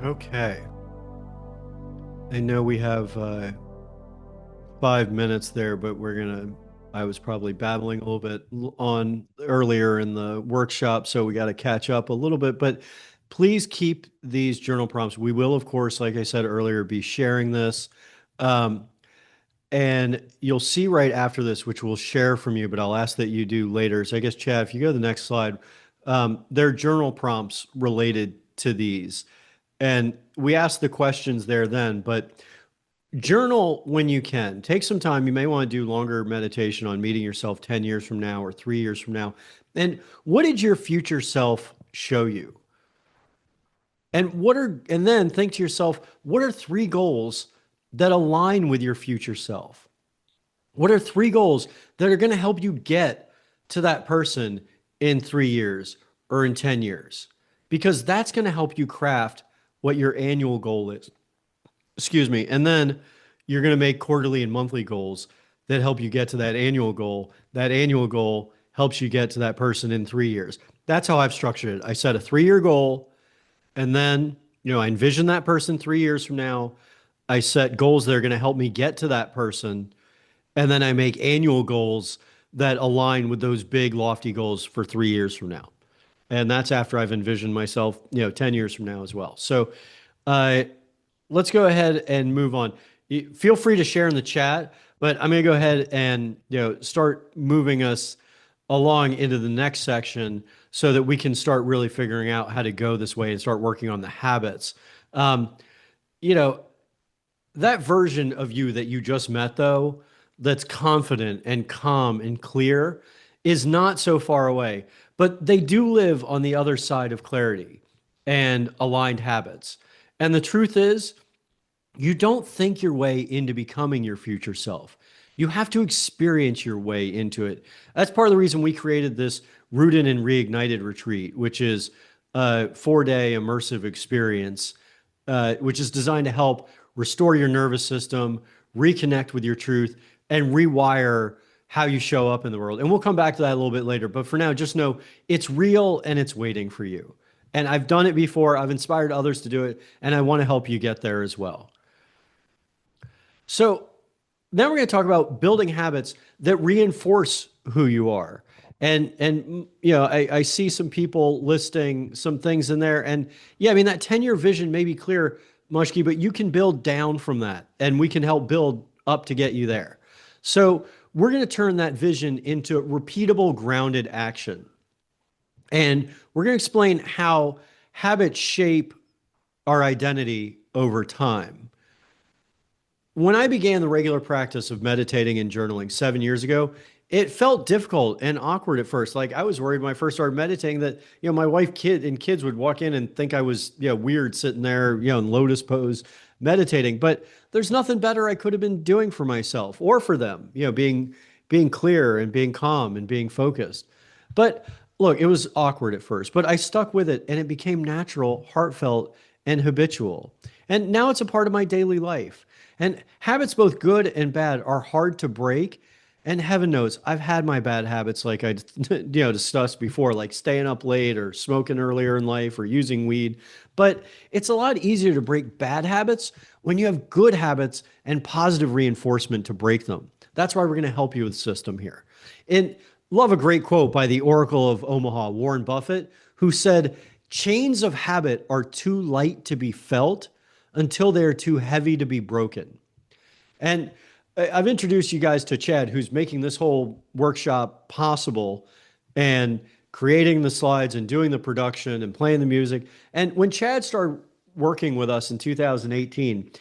Okay. I know we have 5 minutes there, but I was probably babbling a little bit on earlier in the workshop, so we got to catch up a little bit. But please keep these journal prompts. We will, of course, like I said earlier, be sharing this. Um, and you'll see right after this, which we'll share from you, but I'll ask that you do later. So I guess, Chad, if you go to the next slide, there are journal prompts related to these. And we asked the questions there then, but journal when you can. Take some time. You may want to do longer meditation on meeting yourself 10 years from now or 3 years from now. And what did your future self show you? And then think to yourself, what are 3 goals that align with your future self? What are 3 goals that are going to help you get to that person in 3 years or in 10 years? Because that's going to help you craft what your annual goal is. excuse me. And then you're going to make quarterly and monthly goals that help you get to that annual goal. That annual goal helps you get to that person in 3 years. That's how I've structured it. I set a 3-year goal, and then, I envision that person 3 years from now. I set goals that are going to help me get to that person. And then I make annual goals that align with those big, lofty goals for 3 years from now. And that's after I've envisioned myself, 10 years from now as well. So uh, let's go ahead and move on. Feel free to share in the chat, but I'm going to go ahead and start moving us along into the next section so that we can start really figuring out how to go this way and start working on the habits. You know, that version of you that you just met, though, that's confident and calm and clear, is not so far away. But they do live on the other side of clarity and aligned habits. And the truth is, you don't think your way into becoming your future self. You have to experience your way into it. That's part of the reason we created this Rooted and Reignited retreat, which is a 4-day immersive experience, which is designed to help restore your nervous system, reconnect with your truth, and rewire how you show up in the world. And we'll come back to that a little bit later. But for now, just know it's real and it's waiting for you. And I've done it before. I've inspired others to do it. And I want to help you get there as well. So then we're going to talk about building habits that reinforce who you are. And I see some people listing some things in there. And yeah, I mean, that 10-year vision may be clear, Mushki, but you can build down from that. And we can help build up to get you there. So we're going to turn that vision into repeatable, grounded action. And we're going to explain how habits shape our identity over time. When I began the regular practice of meditating and journaling 7 years ago, it felt difficult and awkward at first. Like, I was worried when I first started meditating that, my wife, kids would walk in and think I was, weird sitting there, in lotus pose meditating. But there's nothing better I could have been doing for myself or for them, being clear and being calm and being focused. But look, it was awkward at first, but I stuck with it and it became natural, heartfelt, and habitual. And now it's a part of my daily life. And habits, both good and bad, are hard to break. And heaven knows, I've had my bad habits, like I discussed before, like staying up late or smoking earlier in life or using weed. But it's a lot easier to break bad habits when you have good habits and positive reinforcement to break them. That's why we're going to help you with the system here. And love a great quote by the Oracle of Omaha, Warren Buffett, who said, "Chains of habit are too light to be felt until they are too heavy to be broken." And I've introduced you guys to Chad, who's making this whole workshop possible and creating the slides and doing the production and playing the music. And when Chad started working with us in 2018,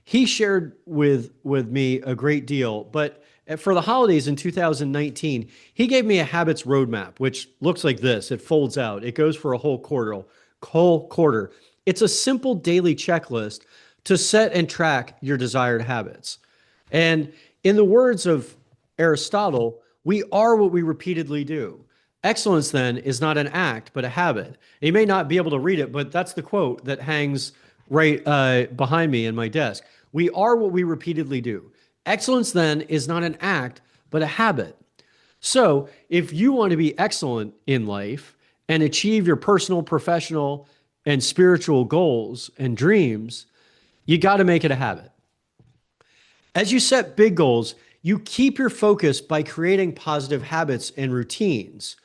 he shared with me a great deal. But for the holidays in 2019, he gave me a habits roadmap, which looks like this. It folds out. It goes for a whole quarter. It's a simple daily checklist to set and track your desired habits. And in the words of Aristotle, we are what we repeatedly do. Excellence, then, is not an act, but a habit. You may not be able to read it, but that's the quote that hangs right behind me in my desk. We are what we repeatedly do. Excellence, then, is not an act, but a habit. So if you want to be excellent in life and achieve your personal, professional, and spiritual goals and dreams, you got to make it a habit. As you set big goals, you keep your focus by creating positive habits and routines.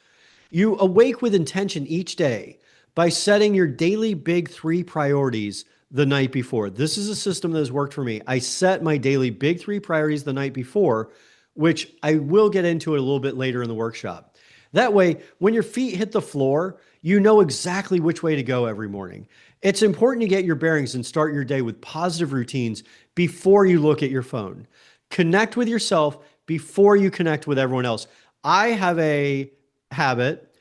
You awake with intention each day by setting your daily big 3 priorities the night before. This is a system that has worked for me. I set my daily big 3 priorities the night before, which I will get into it a little bit later in the workshop. That way, when your feet hit the floor, you know exactly which way to go every morning. It's important to get your bearings and start your day with positive routines before you look at your phone. Connect with yourself before you connect with everyone else. I have a habit,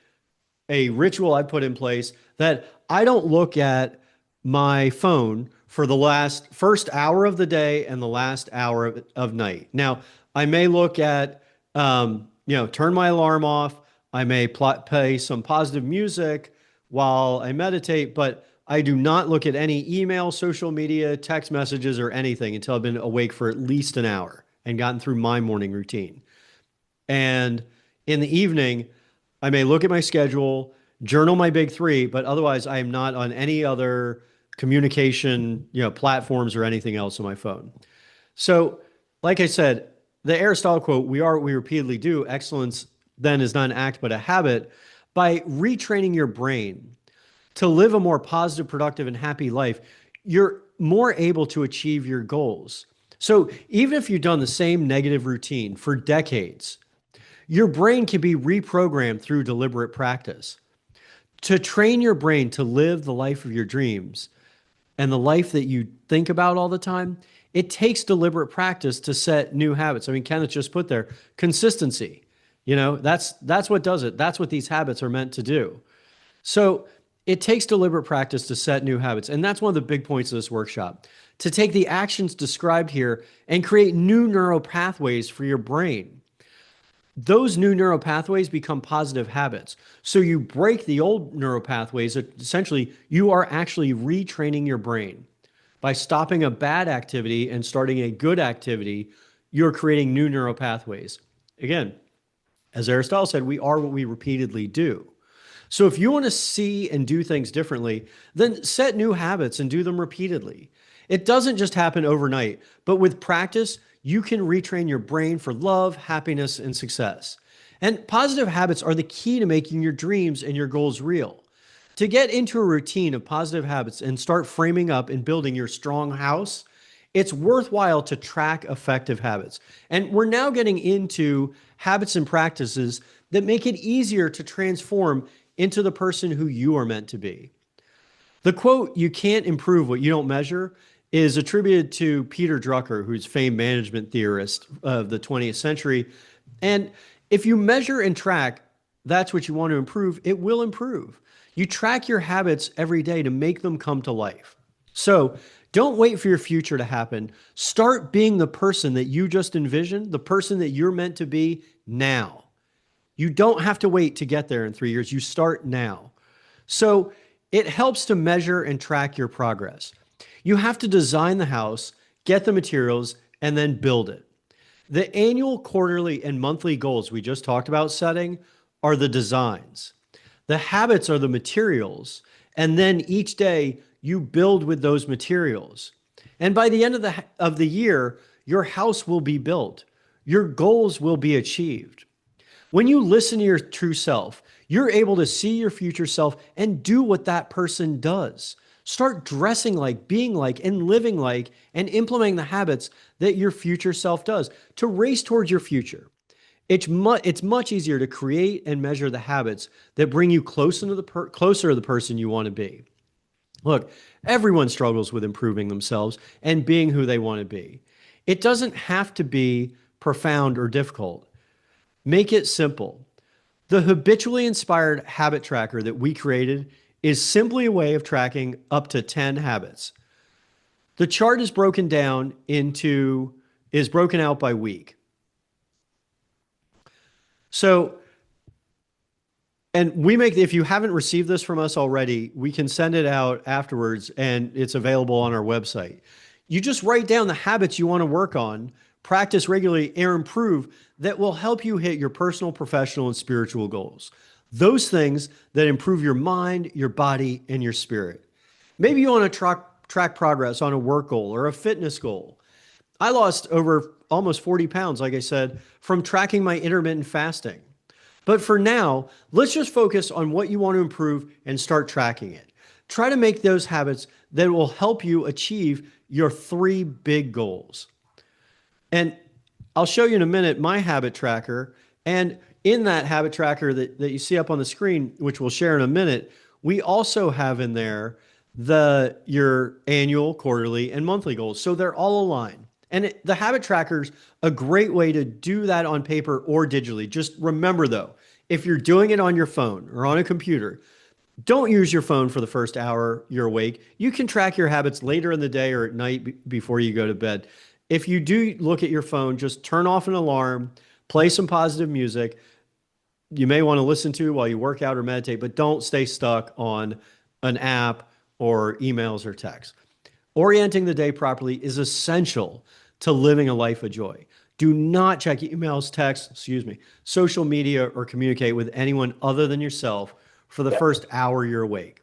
a ritual I put in place that I don't look at my phone for the first hour of the day and the last hour of night. Now, I may look at, turn my alarm off. I may play some positive music while I meditate, but I do not look at any email, social media, text messages, or anything until I've been awake for at least an hour and gotten through my morning routine. And in the evening, I may look at my schedule, journal my big three, but otherwise I am not on any other communication, platforms or anything else on my phone. So, like I said, the Aristotle quote, we are what we repeatedly do. Excellence then is not an act, but a habit. By retraining your brain to live a more positive, productive, and happy life, you're more able to achieve your goals. So even if you've done the same negative routine for decades, your brain can be reprogrammed through deliberate practice. To train your brain to live the life of your dreams and the life that you think about all the time, it takes deliberate practice to set new habits. I mean, Kenneth just put there consistency. That's what does it. That's what these habits are meant to do. So it takes deliberate practice to set new habits. And that's one of the big points of this workshop, to take the actions described here and create new neural pathways for your brain. Those new neural pathways become positive habits. So you break the old neural pathways. Essentially, you are actually retraining your brain. By stopping a bad activity and starting a good activity, you're creating new neural pathways. Again, as Aristotle said, we are what we repeatedly do. So if you want to see and do things differently, then set new habits and do them repeatedly. It doesn't just happen overnight, but with practice, you can retrain your brain for love, happiness, and success. And positive habits are the key to making your dreams and your goals real. To get into a routine of positive habits and start framing up and building your strong house, it's worthwhile to track effective habits. And we're now getting into habits and practices that make it easier to transform into the person who you are meant to be. The quote, "You can't improve what you don't measure," is attributed to Peter Drucker, who's a famed management theorist of the 20th century. And if you measure and track, that's what you want to improve, it will improve. You track your habits every day to make them come to life. So don't wait for your future to happen. Start being the person that you just envisioned, the person that you're meant to be now. You don't have to wait to get there in 3 years. You start now. So it helps to measure and track your progress. You have to design the house, get the materials, and then build it. The annual, quarterly, and monthly goals we just talked about setting are the designs. The habits are the materials. And then each day you build with those materials. And by the end of the year, your house will be built. Your goals will be achieved. When you listen to your true self, you're able to see your future self and do what that person does. Start dressing like, being like, and living like, and implementing the habits that your future self does to race towards your future. It's much easier to create and measure the habits that bring you closer to the person you want to be. Look, everyone struggles with improving themselves and being who they want to be. It doesn't have to be profound or difficult. Make it simple. The habitually inspired habit tracker that we created is simply a way of tracking up to 10 habits. The chart is broken out by week. So, and if you haven't received this from us already, we can send it out afterwards and it's available on our website. You just write down the habits you want to work on, practice regularly, and improve that will help you hit your personal, professional, and spiritual goals. Those things that improve your mind, your body, and your spirit. Maybe you want to track progress on a work goal or a fitness goal. I lost over almost 40 pounds, like I said, from tracking my intermittent fasting. But for now, let's just focus on what you want to improve and start tracking it. Try to make those habits that will help you achieve your 3 big goals. And I'll show you in a minute my habit tracker. And in that habit tracker that you see up on the screen, which we'll share in a minute, we also have in there your annual, quarterly, and monthly goals. So they're all aligned. And the habit tracker's a great way to do that on paper or digitally. Just remember though, if you're doing it on your phone or on a computer, don't use your phone for the first hour you're awake. You can track your habits later in the day or at night before you go to bed. If you do look at your phone, just turn off an alarm, play some positive music you may want to listen to while you work out or meditate, but don't stay stuck on an app or emails or texts. Orienting the day properly is essential to living a life of joy. Do not check emails, texts, social media, or communicate with anyone other than yourself for the first hour you're awake.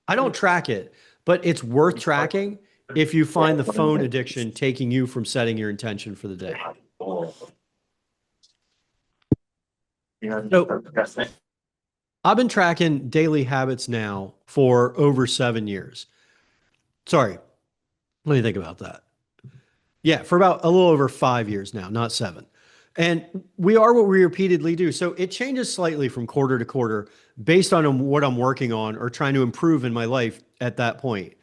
I don't track it, but it's worth tracking if you find the phone addiction taking you from setting your intention for the day. So, I've been tracking daily habits now for over 7 years. Sorry, let me think about that. Yeah, for about a little over 5 years now, not 7. And we are what we repeatedly do. So it changes slightly from quarter to quarter based on what I'm working on or trying to improve in my life at that point.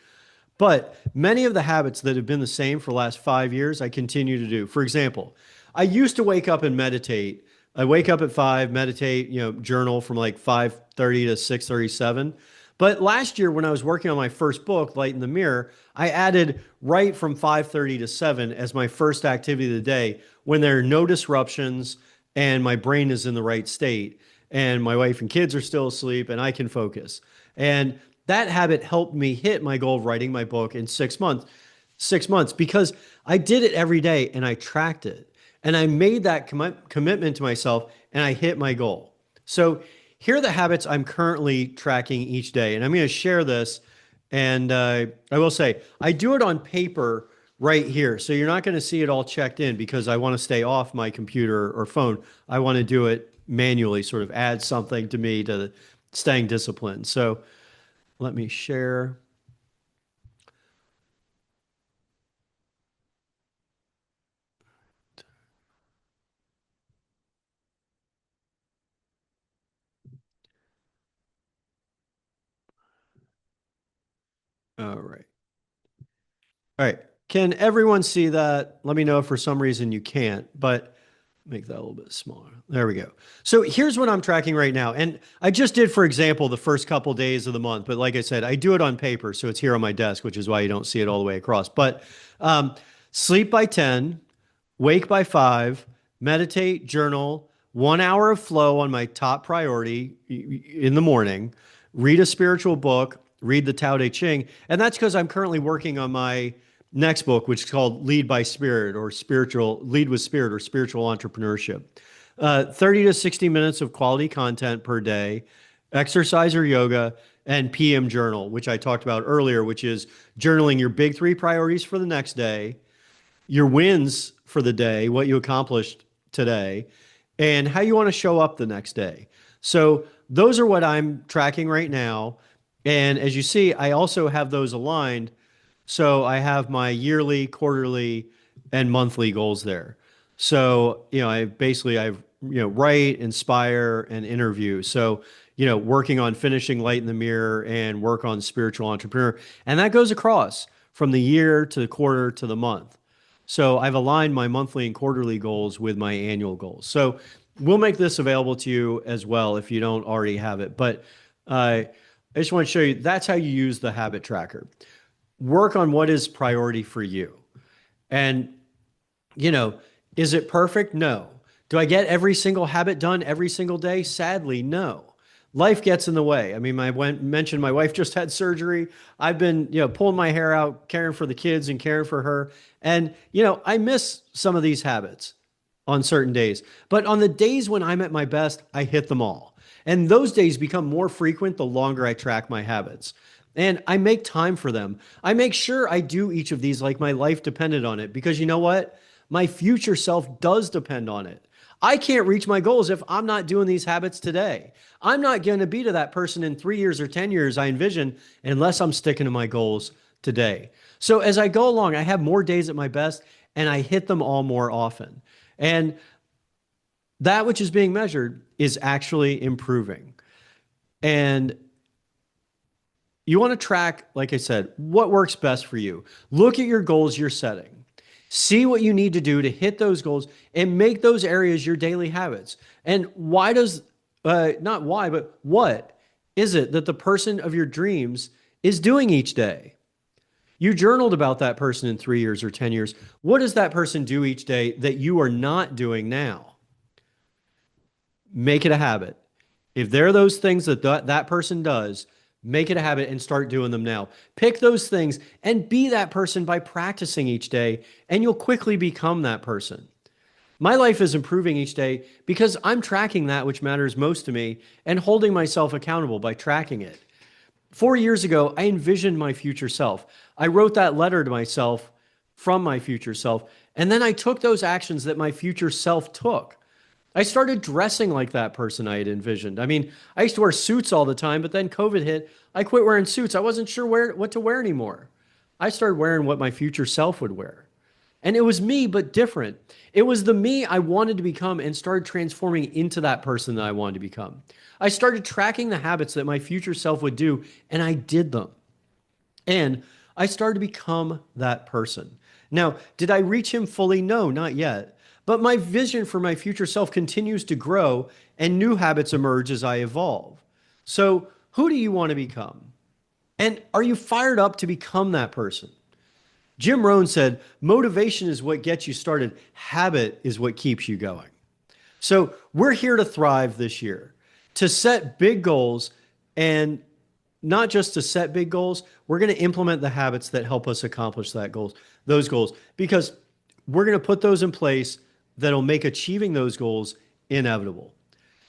But many of the habits that have been the same for the last 5 years, I continue to do. For example, I used to wake up and meditate. I wake up at 5, meditate, journal from like 5:30 to 6:37. But last year, when I was working on my first book, Light in the Mirror, I added right from 5:30 to 7 as my first activity of the day when there are no disruptions and my brain is in the right state and my wife and kids are still asleep and I can focus. And that habit helped me hit my goal of writing my book in 6 months. 6 months because I did it every day and I tracked it. And I made that commitment to myself and I hit my goal. So here are the habits I'm currently tracking each day. And I'm going to share this. And I will say, I do it on paper right here. So you're not going to see it all checked in because I want to stay off my computer or phone. I want to do it manually, sort of add something to me to staying disciplined. So let me share. All right. All right. Can everyone see that? Let me know if for some reason you can't, but make that a little bit smaller. There we go. So here's what I'm tracking right now. And I just did, for example, the first couple days of the month. But like I said, I do it on paper. So it's here on my desk, which is why you don't see it all the way across. But sleep by 10, wake by 5, meditate, journal, 1 hour of flow on my top priority in the morning, read a spiritual book, read the Tao Te Ching. And that's because I'm currently working on my next book, which is called Lead by Spirit or Lead with Spirit or Spiritual Entrepreneurship. 30 to 60 minutes of quality content per day, exercise or yoga, and PM journal, which I talked about earlier, which is journaling your big 3 priorities for the next day, your wins for the day, what you accomplished today, and how you want to show up the next day. So those are what I'm tracking right now. And as you see, I also have those aligned. So I have my yearly, quarterly, and monthly goals there. So, I write, inspire, and interview. So, working on finishing Light in the Mirror and work on Spiritual Entrepreneur. And that goes across from the year to the quarter to the month. So I've aligned my monthly and quarterly goals with my annual goals. So we'll make this available to you as well if you don't already have it. But I just want to show you that's how you use the habit tracker. Work on what is priority for you. And, is it perfect? No. Do I get every single habit done every single day? Sadly, no. Life gets in the way. I mean, I mentioned my wife just had surgery. I've been, pulling my hair out, caring for the kids and caring for her. And, I miss some of these habits on certain days. But on the days when I'm at my best, I hit them all. And those days become more frequent the longer I track my habits. And I make time for them. I make sure I do each of these like my life depended on it because you know what? My future self does depend on it. I can't reach my goals if I'm not doing these habits today. I'm not going to be to that person in 3 years or 10 years I envision unless I'm sticking to my goals today. So as I go along, I have more days at my best and I hit them all more often. And that which is being measured is actually improving. And you want to track, like I said, what works best for you. Look at your goals you're setting. See what you need to do to hit those goals and make those areas your daily habits. And why does, not why, but what is it that the person of your dreams is doing each day? You journaled about that person in 3 years or 10 years. What does that person do each day that you are not doing now? Make it a habit. If there are those things that that person does, Make it a habit and start doing them now. Pick those things and be that person by practicing each day, and you'll quickly become that person. My life is improving each day because I'm tracking that which matters most to me and holding myself accountable by tracking it. 4 years ago, I envisioned my future self. I wrote that letter to myself from my future self, and then I took those actions that my future self took. I started dressing like that person I had envisioned. I mean, I used to wear suits all the time, but then COVID hit. I quit wearing suits. I wasn't sure what to wear anymore. I started wearing what my future self would wear. And it was me, but different. It was the me I wanted to become and started transforming into that person that I wanted to become. I started tracking the habits that my future self would do, and I did them. And I started to become that person. Now, did I reach him fully? No, not yet. But my vision for my future self continues to grow, and new habits emerge as I evolve. So, who do you want to become? And are you fired up to become that person? Jim Rohn said, motivation is what gets you started, habit is what keeps you going. So we're here to thrive this year, to set big goals, and not just to set big goals, we're going to implement the habits that help us accomplish those goals, because we're going to put those in place that'll make achieving those goals inevitable.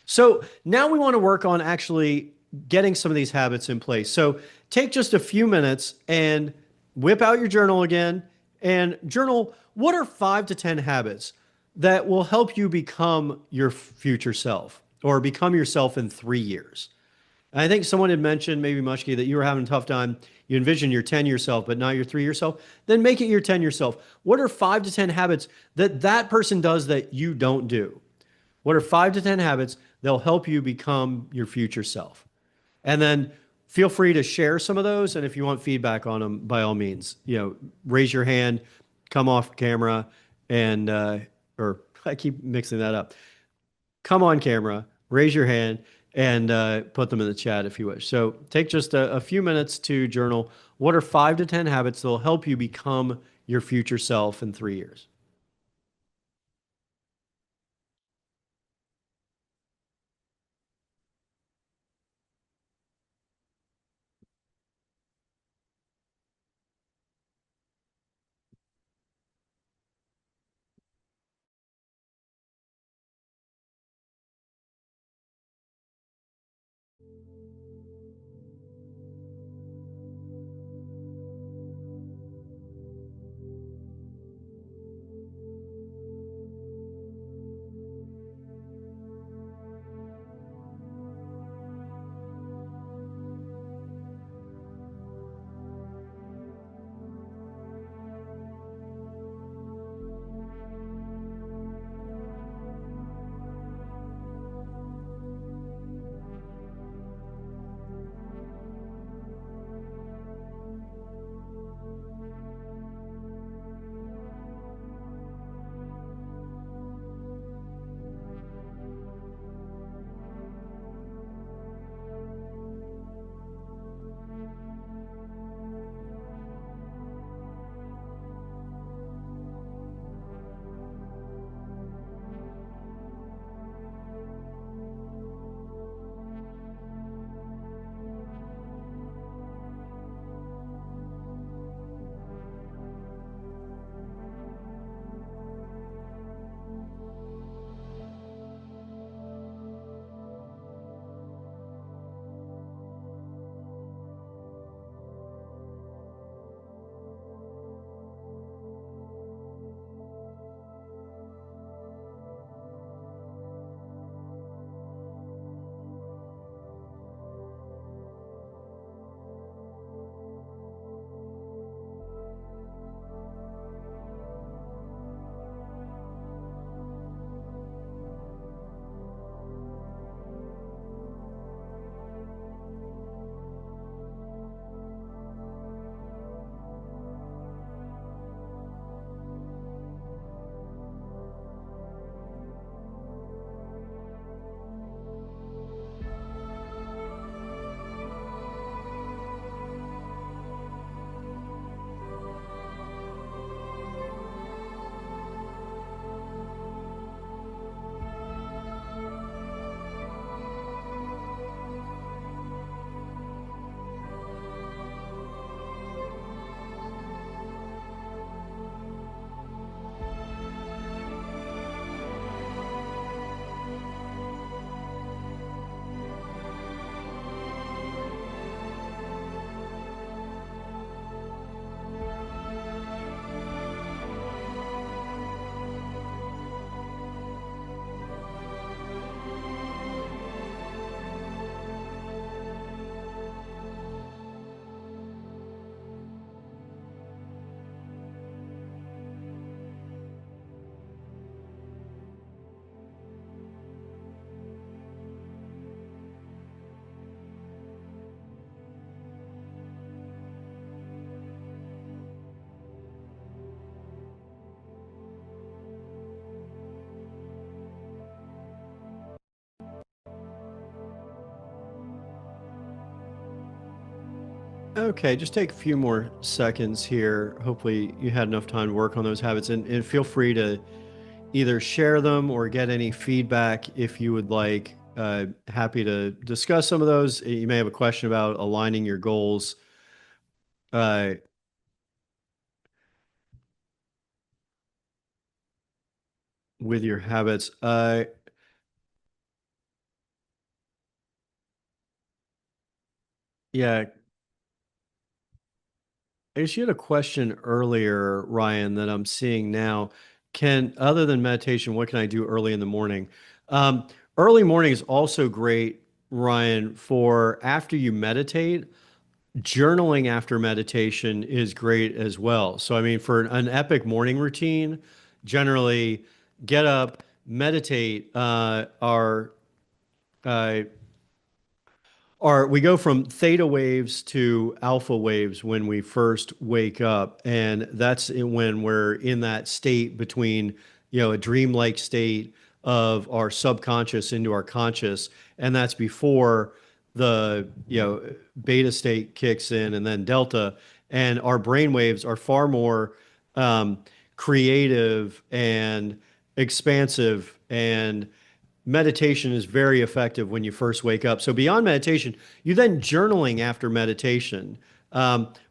So now we want to work on actually getting some of these habits in place. So take just a few minutes and whip out your journal again and journal what are 5 to 10 habits that will help you become your future self or become yourself in 3 years. And I think someone had mentioned, maybe Mushki, that you were having a tough time. You envision your 10 yourself, but not your 3 yourself. Then make it your 10 yourself. What are 5 to 10 habits that that person does that you don't do? What are 5 to 10 habits that'll help you become your future self? And then feel free to share some of those. And if you want feedback on them, by all means, raise your hand, come off camera, and or I keep mixing that up. Come on camera, raise your hand, and put them in the chat if you wish. So take just a few minutes to journal. What are 5 to 10 habits that'll help you become your future self in 3 years? Okay, just take a few more seconds here. Hopefully, you had enough time to work on those habits, and feel free to either share them or get any feedback if you would like. Happy to discuss some of those. You may have a question about aligning your goals uh, with your habits. Yeah, I guess you had a question earlier, Ryan, that I'm seeing now. Other than meditation, what can I do early in the morning? Um, Early morning is also great, Ryan, for after you meditate. Journaling after meditation is great as well. So, I mean, for an epic morning routine, generally get up, meditate, uh, we go from theta waves to alpha waves when we first wake up, and when we're in that state between, a dreamlike state of our subconscious into our conscious, and that's before the, beta state kicks in, and then delta, and our brain waves are far more um, creative and expansive, and meditation is very effective when you first wake up. So beyond meditation, you then journaling after meditation,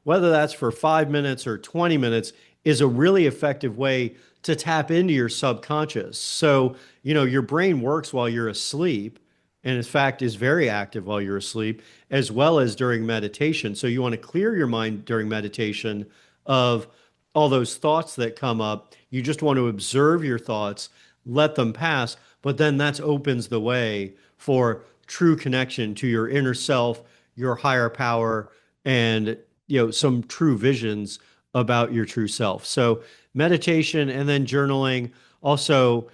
whether that's for 5 minutes or 20 minutes, is a really effective way to tap into your subconscious. So, your brain works while you're asleep, and in fact is very active while you're asleep, as well as during meditation. So you want to clear your mind during meditation of all those thoughts that come up. You just want to observe your thoughts, let them pass, but then that opens the way for true connection to your inner self, your higher power, and some true visions about your true self. So meditation and then journaling, also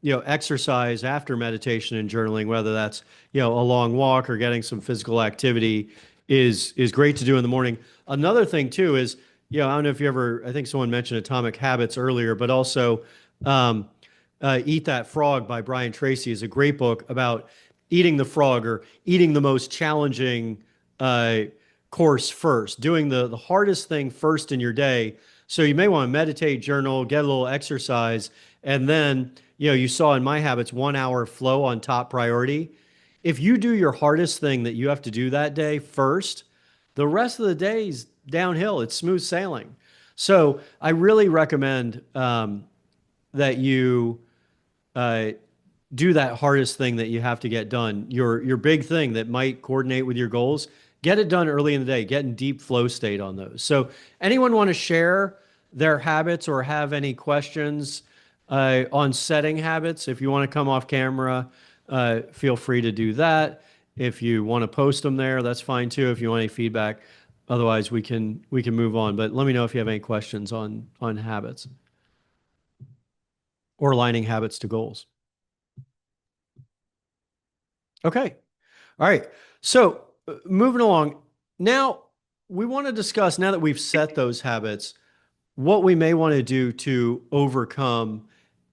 exercise after meditation and journaling, whether that's a long walk or getting some physical activity, is great to do in the morning. Another thing too is, I don't know if you ever, I think someone mentioned Atomic Habits earlier, but also um, Eat That Frog by Brian Tracy is a great book about eating the frog, or eating the most challenging uh, course first, doing the hardest thing first in your day. So you may want to meditate, journal, get a little exercise, and then, you saw in my habits, 1 hour flow on top priority. If you do your hardest thing that you have to do that day first, the rest of the day is downhill. It's smooth sailing. So I really recommend that you uh, do that hardest thing that you have to get done. Your big thing that might coordinate with your goals, get it done early in the day. Get in deep flow state on those. So, anyone want to share their habits or have any questions on setting habits? If you want to come off camera, feel free to do that. If you want to post them there, that's fine too. If you want any feedback, otherwise we can move on. But let me know if you have any questions on habits or aligning habits to goals. Okay. All right. So moving along, now we want to discuss, now that we've set those habits, what we may want to do to overcome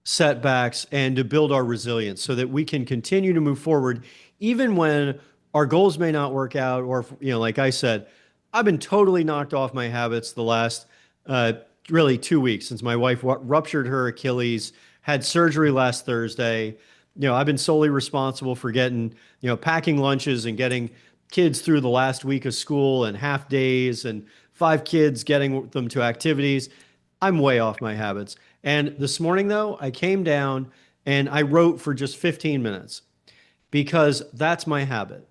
setbacks and to build our resilience so that we can continue to move forward even when our goals may not work out. Or, like I said, I've been totally knocked off my habits the last uh, really 2 weeks since my wife ruptured her Achilles, had surgery last Thursday. I've been solely responsible for getting, packing lunches and getting kids through the last week of school and half days, and 5 kids, getting them to activities. I'm way off my habits. And this morning, though, I came down and I wrote for just 15 minutes because that's my habit.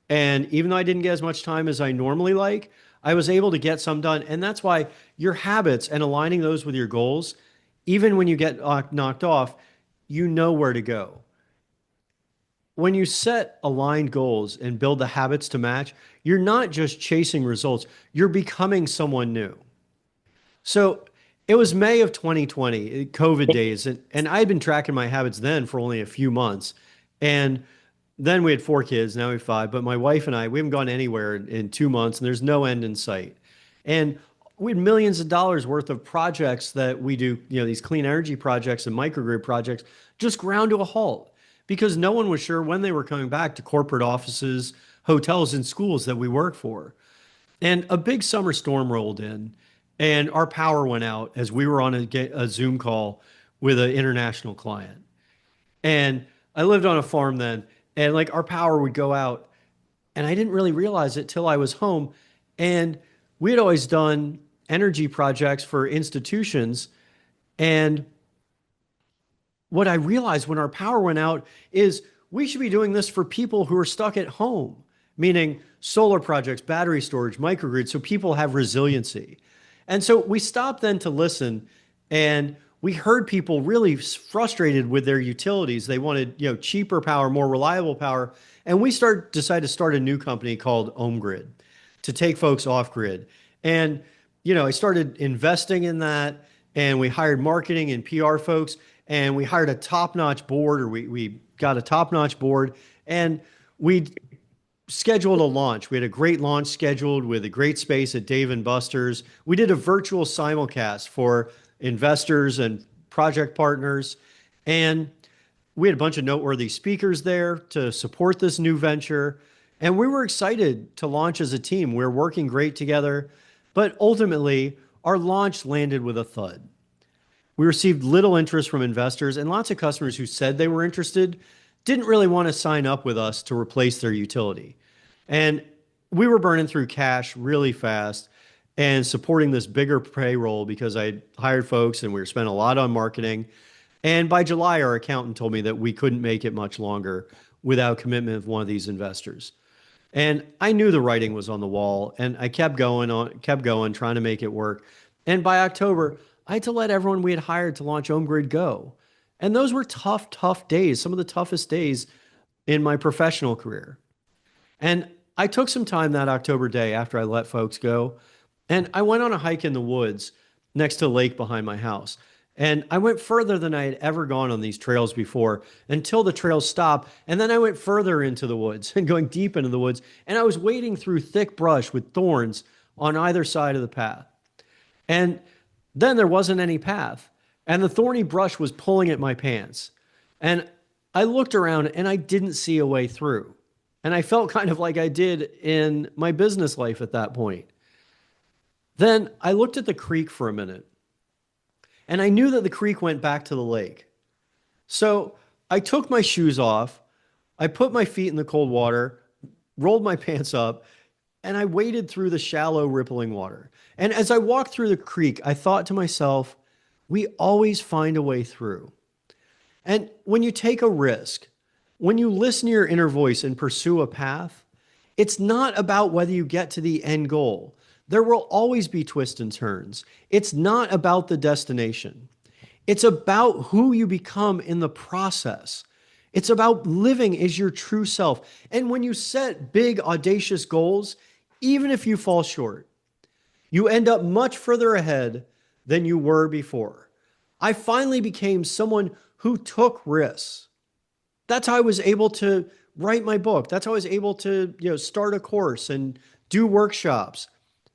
And even though I didn't get as much time as I normally like, I was able to get some done. And that's why your habits and aligning those with your goals, even when you get knocked off, you know where to go. When you set aligned goals and build the habits to match, you're not just chasing results, you're becoming someone new. So it was May of 2020, COVID days, and I had been tracking my habits then for only a few months. And then we had 4 kids, now we have 5. But my wife and we haven't gone anywhere in 2 months, and there's no end in sight. And we had millions of dollars worth of projects that we do, these clean energy projects and microgrid projects, just ground to a halt because no one was sure when they were coming back to corporate offices, hotels, and schools that we work for. And a big summer storm rolled in, and our power went out as we were on a Zoom call with an international client. And I lived on a farm then, and like our power would go out, and I didn't really realize it till I was home. And we had always done energy projects for institutions. And what I realized when our power went out is we should be doing this for people who are stuck at home, meaning solar projects, battery storage, microgrids, so people have resiliency. And so we stopped then to listen, and we heard people really frustrated with their utilities. They wanted, cheaper power, more reliable power. And we decided to start a new company called OhmGrid to take folks off grid. And, I started investing in that, and we hired marketing and PR folks, and we hired a top-notch board, or we got a top-notch board, and we scheduled a launch. We had a great launch scheduled with a great space at Dave & Buster's. We did a virtual simulcast for investors and project partners, and we had a bunch of noteworthy speakers there to support this new venture. And we were excited to launch as a team. We were working great together, but ultimately our launch landed with a thud. We received little interest from investors, and lots of customers who said they were interested didn't really want to sign up with us to replace their utility. And we were burning through cash really fast and supporting this bigger payroll because I hired folks and we were spending a lot on marketing. And by July, our accountant told me that we couldn't make it much longer without commitment of one of these investors. And I knew the writing was on the wall, and I kept going, trying to make it work. And by October, I had to let everyone we had hired to launch OhmGrid go. And those were tough, tough days, some of the toughest days in my professional career. And I took some time that October day after I let folks go, and I went on a hike in the woods next to a lake behind my house. And I went further than I had ever gone on these trails before until the trails stopped. And then I went further into the woods and going deep into the woods. And I was wading through thick brush with thorns on either side of the path. And then there wasn't any path. And the thorny brush was pulling at my pants. And I looked around and I didn't see a way through. And I felt kind of like I did in my business life at that point. Then I looked at the creek for a minute. And I knew that the creek went back to the lake. So I took my shoes off, I put my feet in the cold water, rolled my pants up, and I waded through the shallow, rippling water. And as I walked through the creek, I thought to myself, we always find a way through. And when you take a risk, when you listen to your inner voice and pursue a path, it's not about whether you get to the end goal. There will always be twists and turns. It's not about the destination. It's about who you become in the process. It's about living as your true self. And when you set big, audacious goals, even if you fall short, you end up much further ahead than you were before. I finally became someone who took risks. That's how I was able to write my book. That's how I was able to, start a course and do workshops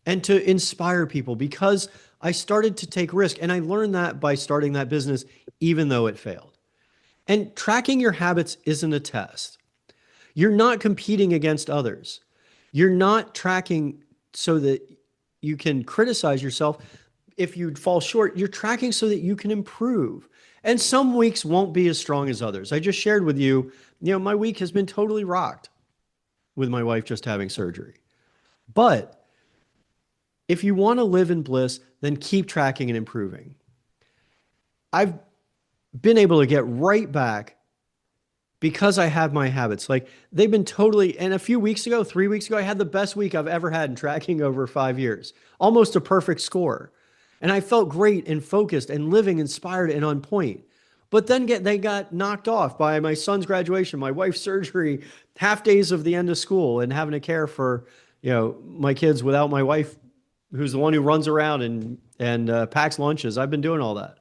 and to inspire people, because I started to take risk. And I learned that by starting that business, even though it failed. And tracking your habits isn't a test. You're not competing against others. You're not tracking so that you can criticize yourself if you fall short. You're tracking so that you can improve. And some weeks won't be as strong as others. I just shared with you, my week has been totally rocked with my wife just having surgery. But if you want to live in bliss, then keep tracking and improving. I've been able to get right back because I have my habits. Like, they've been totally, and a few weeks ago, 3 weeks ago, I had the best week I've ever had in tracking over 5 years, almost a perfect score. And I felt great and focused and living inspired and on point. But then they got knocked off by my son's graduation, my wife's surgery, half days of the end of school, and having to care for, my kids without my wife, who's the one who runs around and packs lunches. I've been doing all that.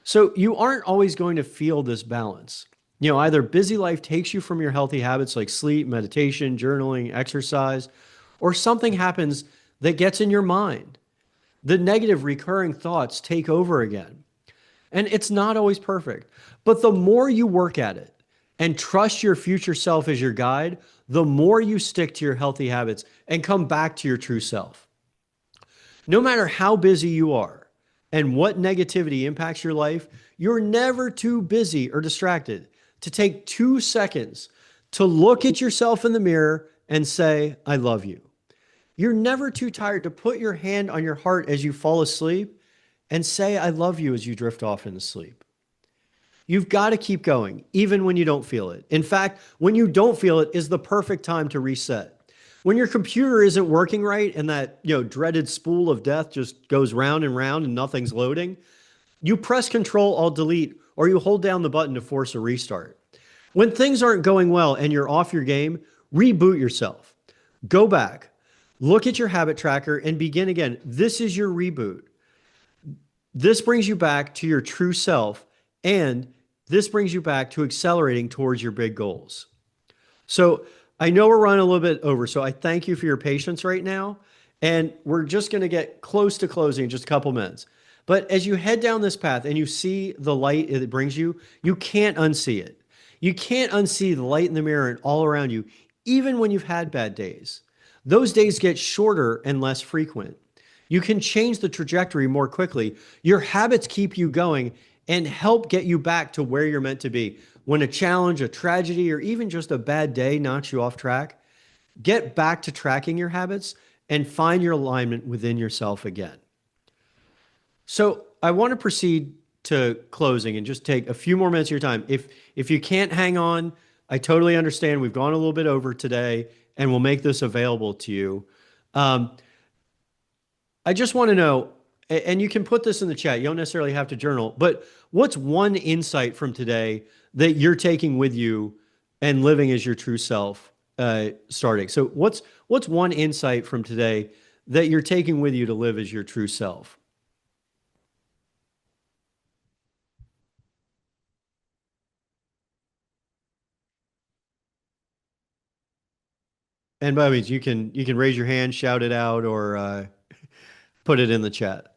So you aren't always going to feel this balance. Either busy life takes you from your healthy habits like sleep, meditation, journaling, exercise, or something happens that gets in your mind. The negative recurring thoughts take over again. And it's not always perfect. But the more you work at it and trust your future self as your guide, the more you stick to your healthy habits and come back to your true self. No matter how busy you are and what negativity impacts your life, you're never too busy or distracted to take 2 seconds to look at yourself in the mirror and say, I love you. You're never too tired to put your hand on your heart as you fall asleep and say, I love you as you drift off into sleep. You've got to keep going, even when you don't feel it. In fact, when you don't feel it is the perfect time to reset. When your computer isn't working right and that, dreaded spool of death just goes round and round and nothing's loading, you press Control Alt Delete or you hold down the button to force a restart. When things aren't going well and you're off your game, reboot yourself. Go back, look at your habit tracker and begin again. This is your reboot. This brings you back to your true self, and this brings you back to accelerating towards your big goals. So I know we're running a little bit over, so I thank you for your patience right now. And we're just going to get close to closing in just a couple minutes. But as you head down this path and you see the light it brings you, you can't unsee it. You can't unsee the light in the mirror and all around you, even when you've had bad days. Those days get shorter and less frequent. You can change the trajectory more quickly. Your habits keep you going and help get you back to where you're meant to be. When a challenge, a tragedy, or even just a bad day knocks you off track, get back to tracking your habits and find your alignment within yourself again. So I want to proceed to closing and just take a few more minutes of your time. If you can't hang on, I totally understand. We've gone a little bit over today, and we'll make this available to you. I just want to know, and you can put this in the chat. You don't necessarily have to journal, but what's one insight from today that you're taking with you and living as your true self starting? So what's one insight from today that you're taking with you to live as your true self? And by the way, you can raise your hand, shout it out, or put it in the chat.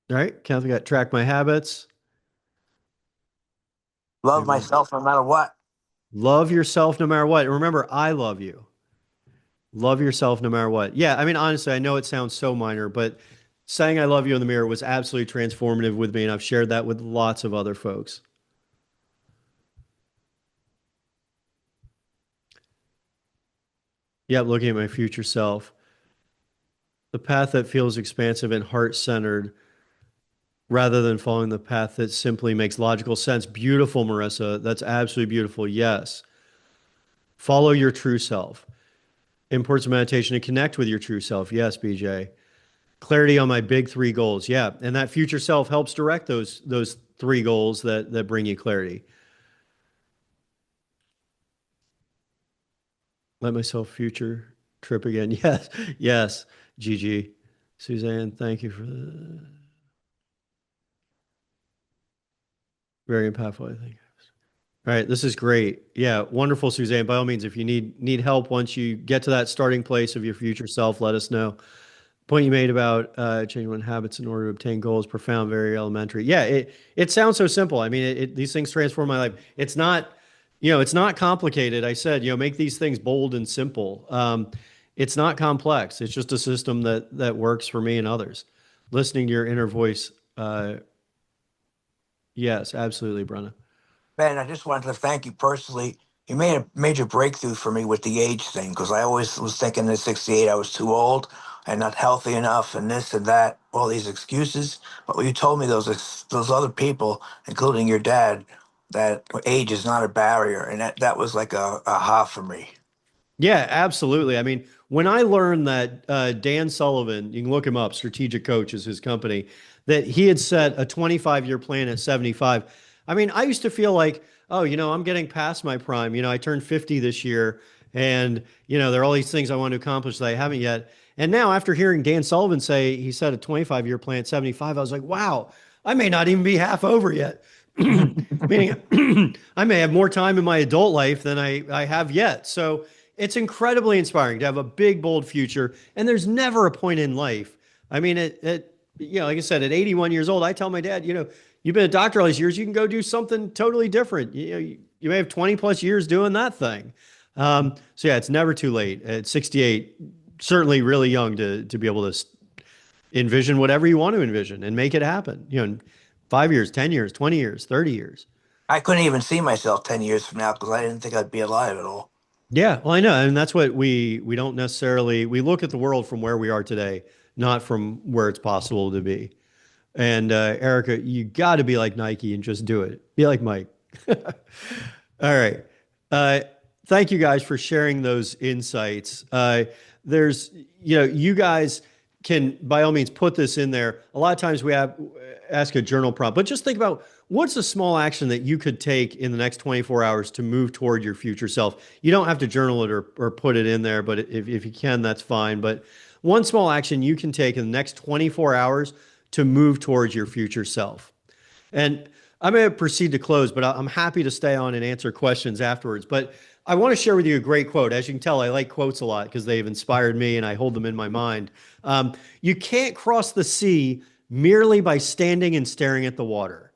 All right, Kathy, got track my habits. Love myself no matter what. Love yourself no matter what. And remember, I love you. Love yourself no matter what. Yeah, I mean, honestly, I know it sounds so minor, but saying I love you in the mirror was absolutely transformative with me, and I've shared that with lots of other folks. Yep, looking at my future self. The path that feels expansive and heart-centered rather than following the path that simply makes logical sense. Beautiful, Marissa. That's absolutely beautiful. Yes. Follow your true self. Importance of meditation to connect with your true self. Yes, BJ. Clarity on my big 3 goals. Yeah. And that future self helps direct those 3 goals that bring you clarity. Let myself future trip again. Yes. Yes. Gigi. Suzanne, thank you for the very impactful, I think. All right, this is great. Yeah, wonderful, Suzanne. By all means, if you need help once you get to that starting place of your future self, let us know. Point you made about changing one habits in order to obtain goals, profound, very elementary. Yeah, it sounds so simple. I mean, these things transform my life. It's not, it's not complicated. I said, make these things bold and simple. It's not complex. It's just a system that works for me and others. Listening to your inner voice. Yes, absolutely, Brenna. Ben, I just wanted to thank you personally. You made a major breakthrough for me with the age thing because I always was thinking at 68 I was too old and not healthy enough and this and that, all these excuses. But when you told me those other people, including your dad, that age is not a barrier, and that was like a aha for me. Yeah, absolutely. I mean, when I learned that Dan Sullivan, you can look him up, Strategic Coach is his company, that he had set a 25-year plan at 75. I mean, I used to feel like, oh, I'm getting past my prime. I turned 50 this year, and, there are all these things I want to accomplish that I haven't yet. And now, after hearing Dan Sullivan say he set a 25-year plan at 75, I was like, wow, I may not even be half over yet. Meaning, I may have more time in my adult life than I have yet. So, It's incredibly inspiring to have a big, bold future. And there's never a point in life. I mean, like I said, at 81 years old, I tell my dad, you've been a doctor all these years, you can go do something totally different. You may have 20 plus years doing that thing. So yeah, it's never too late. At 68, certainly really young to be able to envision whatever you want to envision and make it happen. In 5 years, 10 years, 20 years, 30 years. I couldn't even see myself 10 years from now because I didn't think I'd be alive at all. Yeah, well, I know, and that's what we don't necessarily we look at the world from where we are today, not from where it's possible to be. And Erica, you got to be like Nike and just do it. Be like Mike. All right. Thank you guys for sharing those insights. There's, you guys can by all means put this in there. A lot of times we ask a journal prompt, but just think about what's a small action that you could take in the next 24 hours to move toward your future self. You don't have to journal it or put it in there, but if you can, that's fine. But one small action you can take in the next 24 hours to move towards your future self. And I'm going to proceed to close, but I'm happy to stay on and answer questions afterwards. But I want to share with you a great quote. As you can tell, I like quotes a lot because they've inspired me and I hold them in my mind. You can't cross the sea merely by standing and staring at the water.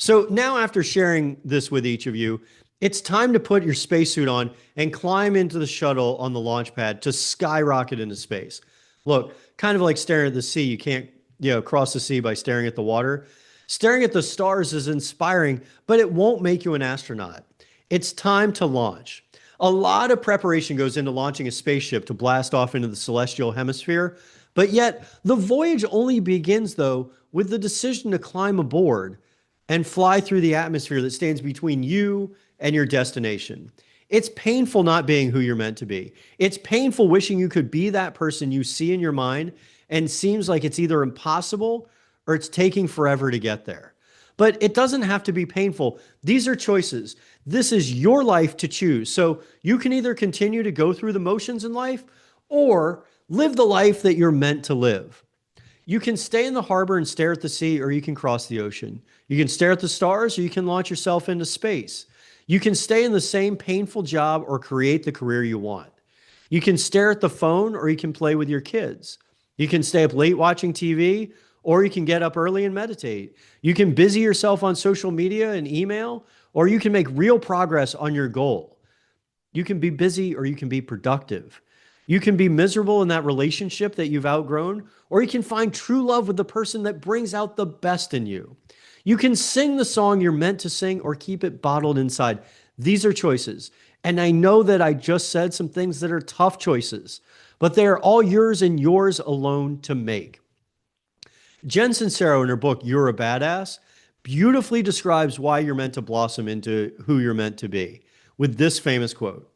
So now, after sharing this with each of you, it's time to put your spacesuit on and climb into the shuttle on the launch pad to skyrocket into space. Look, kind of like staring at the sea. You can't, cross the sea by staring at the water. Staring at the stars is inspiring, but it won't make you an astronaut. It's time to launch. A lot of preparation goes into launching a spaceship to blast off into the celestial hemisphere, but yet the voyage only begins, though, with the decision to climb aboard and fly through the atmosphere that stands between you and your destination. It's painful not being who you're meant to be. It's painful wishing you could be that person you see in your mind and seems like it's either impossible or it's taking forever to get there. But it doesn't have to be painful. These are choices. This is your life to choose. So you can either continue to go through the motions in life or live the life that you're meant to live. You can stay in the harbor and stare at the sea, or you can cross the ocean. You can stare at the stars, or you can launch yourself into space. You can stay in the same painful job or create the career you want. You can stare at the phone, or you can play with your kids. You can stay up late watching TV, or you can get up early and meditate. You can busy yourself on social media and email, or you can make real progress on your goal. You can be busy, or you can be productive. You can be miserable in that relationship that you've outgrown, or you can find true love with the person that brings out the best in you. You can sing the song you're meant to sing or keep it bottled inside. These are choices. And I know that I just said some things that are tough choices, but they are all yours and yours alone to make. Jen Sincero, in her book, You're a Badass, beautifully describes why you're meant to blossom into who you're meant to be with this famous quote.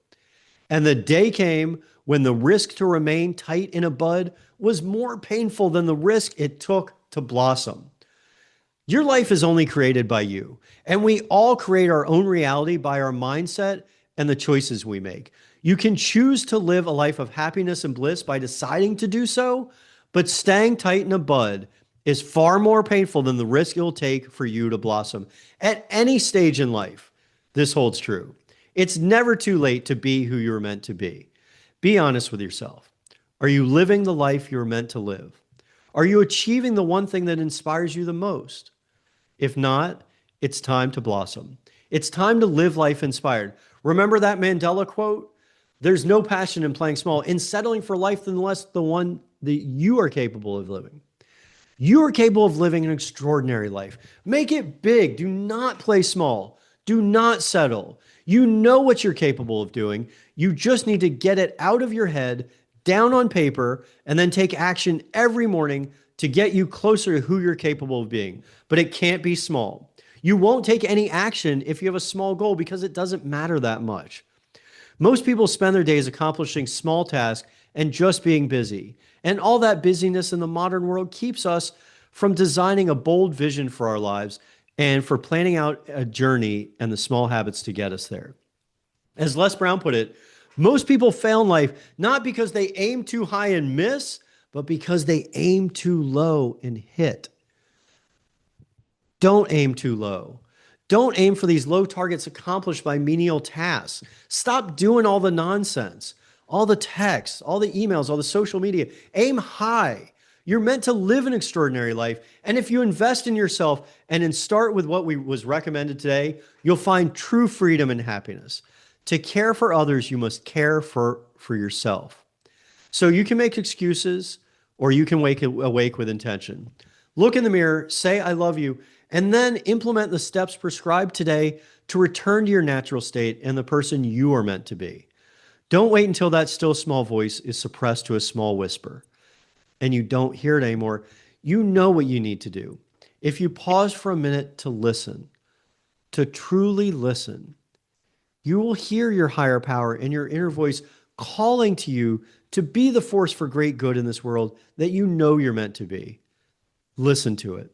And the day came when the risk to remain tight in a bud was more painful than the risk it took to blossom. Your life is only created by you, and we all create our own reality by our mindset and the choices we make. You can choose to live a life of happiness and bliss by deciding to do so, but staying tight in a bud is far more painful than the risk it'll take for you to blossom. At any stage in life, this holds true. It's never too late to be who you're meant to be. Be honest with yourself. Are you living the life you're meant to live? Are you achieving the one thing that inspires you the most? If not, it's time to blossom. It's time to live life inspired. Remember that Mandela quote? There's no passion in playing small, in settling for life unless the one that you are capable of living. You are capable of living an extraordinary life. Make it big. Do not play small. Do not settle. You know what you're capable of doing. You just need to get it out of your head, down on paper, and then take action every morning to get you closer to who you're capable of being. But it can't be small. You won't take any action if you have a small goal because it doesn't matter that much. Most people spend their days accomplishing small tasks and just being busy. And all that busyness in the modern world keeps us from designing a bold vision for our lives and for planning out a journey and the small habits to get us there. As Les Brown put it, most people fail in life not because they aim too high and miss, but because they aim too low and hit. Don't aim too low. Don't aim for these low targets accomplished by menial tasks. Stop doing all the nonsense. all the texts, all the emails, all the social media. Aim high. You're meant to live an extraordinary life. And if you invest in yourself and start with what was recommended today, you'll find true freedom and happiness. To care for others, you must care for yourself. So you can make excuses or you can awake with intention. Look in the mirror, say, I love you, and then implement the steps prescribed today to return to your natural state and the person you are meant to be. Don't wait until that still small voice is suppressed to a small whisper and you don't hear it anymore. You know what you need to do. If you pause for a minute to listen, to truly listen, you will hear your higher power and your inner voice calling to you to be the force for great good in this world that you know you're meant to be. Listen to it.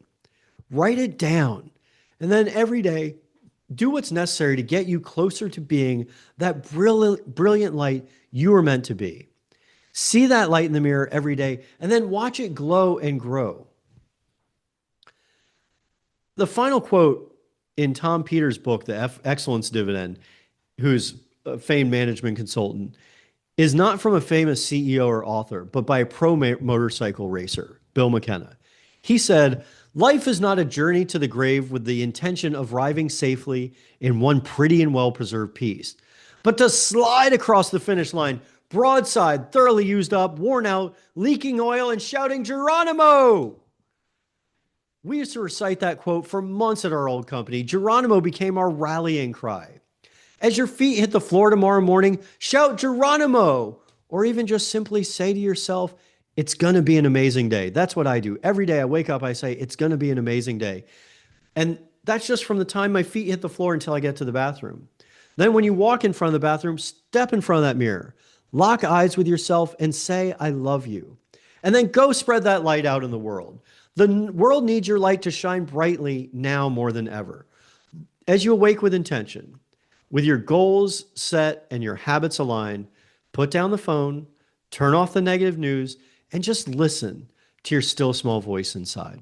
Write it down. And then every day, do what's necessary to get you closer to being that brilliant light you are meant to be. See that light in the mirror every day, and then watch it glow and grow. The final quote in Tom Peters' book, The Excellence Dividend, who's a famed management consultant, is not from a famous CEO or author, but by a pro motorcycle racer, Bill McKenna. He said, life is not a journey to the grave with the intention of arriving safely in one pretty and well-preserved piece, but to slide across the finish line, broadside, thoroughly used up, worn out, leaking oil, and shouting, Geronimo! We used to recite that quote for months at our old company. Geronimo became our rallying cry. As your feet hit the floor tomorrow morning, shout Geronimo, or even just simply say to yourself, it's going to be an amazing day. That's what I do. Every day I wake up, I say, it's going to be an amazing day. And that's just from the time my feet hit the floor until I get to the bathroom. Then when you walk in front of the bathroom, step in front of that mirror, lock eyes with yourself and say, I love you. And then go spread that light out in the world. The world needs your light to shine brightly now more than ever. As you awake with intention, with your goals set and your habits aligned, put down the phone, turn off the negative news, and just listen to your still small voice inside.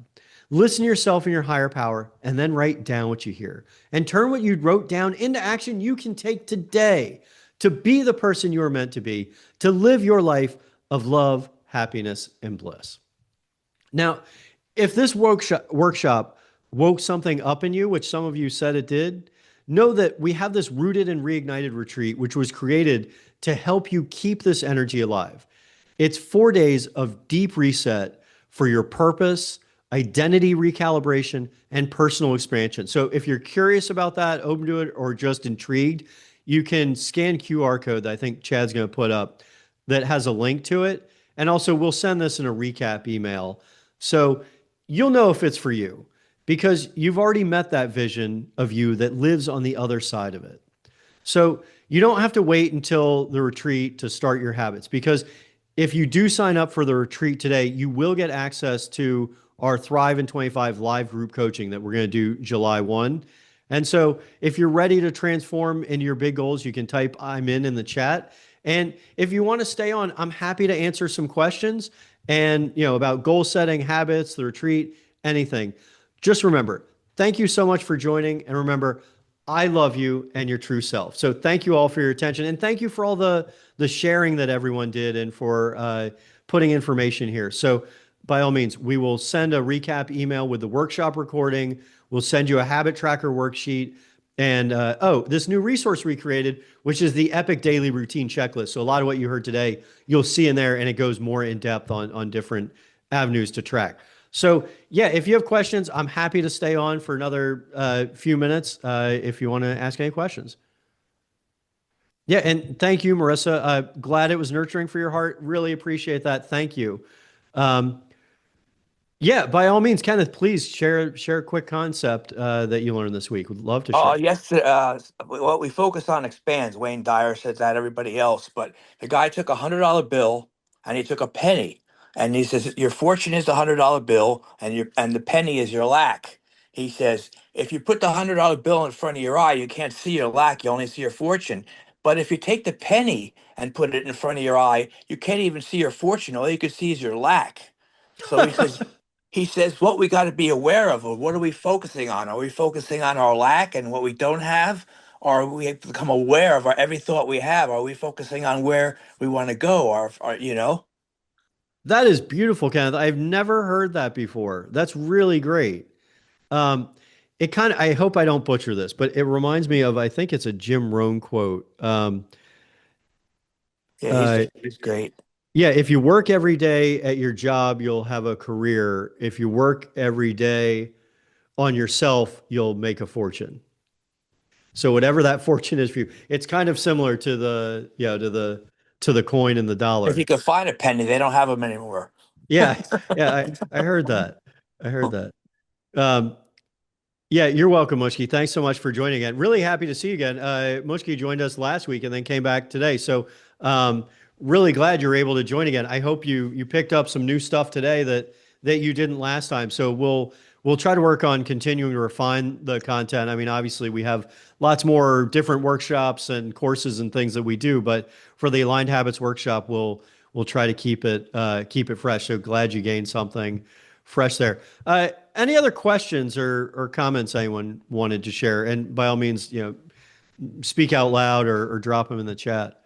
Listen to yourself and your higher power, and then write down what you hear. And turn what you wrote down into action you can take today to be the person you are meant to be, to live your life of love, happiness, and bliss. Now, if this workshop woke something up in you, which some of you said it did, know that we have this Rooted and Reignited retreat, which was created to help you keep this energy alive. It's 4 days of deep reset for your purpose, identity recalibration, and personal expansion. So if you're curious about that, open to it, or just intrigued, you can scan QR code that I think Chad's going to put up that has a link to it. And also we'll send this in a recap email. So you'll know if it's for you because you've already met that vision of you that lives on the other side of it. So you don't have to wait until the retreat to start your habits, because if you do sign up for the retreat today, you will get access to our Thrive in 25 live group coaching that we're going to do July 1. And so if you're ready to transform into your big goals, you can type I'm in the chat. And if you want to stay on, I'm happy to answer some questions and, about goal setting, habits, the retreat, anything. Just remember, thank you so much for joining. And remember, I love you and your true self. So thank you all for your attention. And thank you for all the sharing that everyone did and for putting information here. So by all means, we will send a recap email with the workshop recording. We'll send you a habit tracker worksheet. And this new resource we created, which is the Epic Daily Routine Checklist. So a lot of what you heard today, you'll see in there, and it goes more in depth on different avenues to track. So yeah, if you have questions, I'm happy to stay on for another few minutes if you want to ask any questions. Yeah, and thank you, Marissa. Glad it was nurturing for your heart. Really appreciate that. Thank you. Yeah, by all means, Kenneth, please share a quick concept that you learned this week. Would love to share. Yes, what we focus on expands. Wayne Dyer says that, everybody else. But the guy took $100 bill and he took a penny. And he says, your fortune is the $100 bill and the penny is your lack. He says, if you put the $100 bill in front of your eye, you can't see your lack, you only see your fortune. But if you take the penny and put it in front of your eye, you can't even see your fortune. All you can see is your lack. So he says, what we got to be aware of, or what are we focusing on? Are we focusing on our lack and what we don't have? Or we become aware of our every thought we have? Are we focusing on where we want to go? Or you know? That is beautiful, Kenneth. I've never heard that before. That's really great. Um, it kind of, I hope I don't butcher this, but it reminds me of, I think it's a Jim Rohn quote. Yeah, Uh, he's great. yeah, if you work every day at your job, you'll have a career. If you work every day on yourself, you'll make a fortune. So whatever that fortune is for you, it's kind of similar to the, to the coin and the If you dollar. could find a penny, they don't have them anymore. Yeah, yeah, I heard that. I heard that. Um, Yeah, you're welcome, Mushki. Thanks so much for joining again. Really happy to see you again. Mushki joined us last week and then came back today. So um, really glad you're able to join again. I hope you picked up some new stuff today that you didn't last time. So we'll try to work on continuing to refine the content. I mean, obviously we have lots more different workshops and courses and things that we do, but for the Aligned Habits workshop, we'll try to keep it fresh. So glad you gained something fresh there. Any other questions or comments anyone wanted to share? And by all means, speak out loud or drop them in the chat.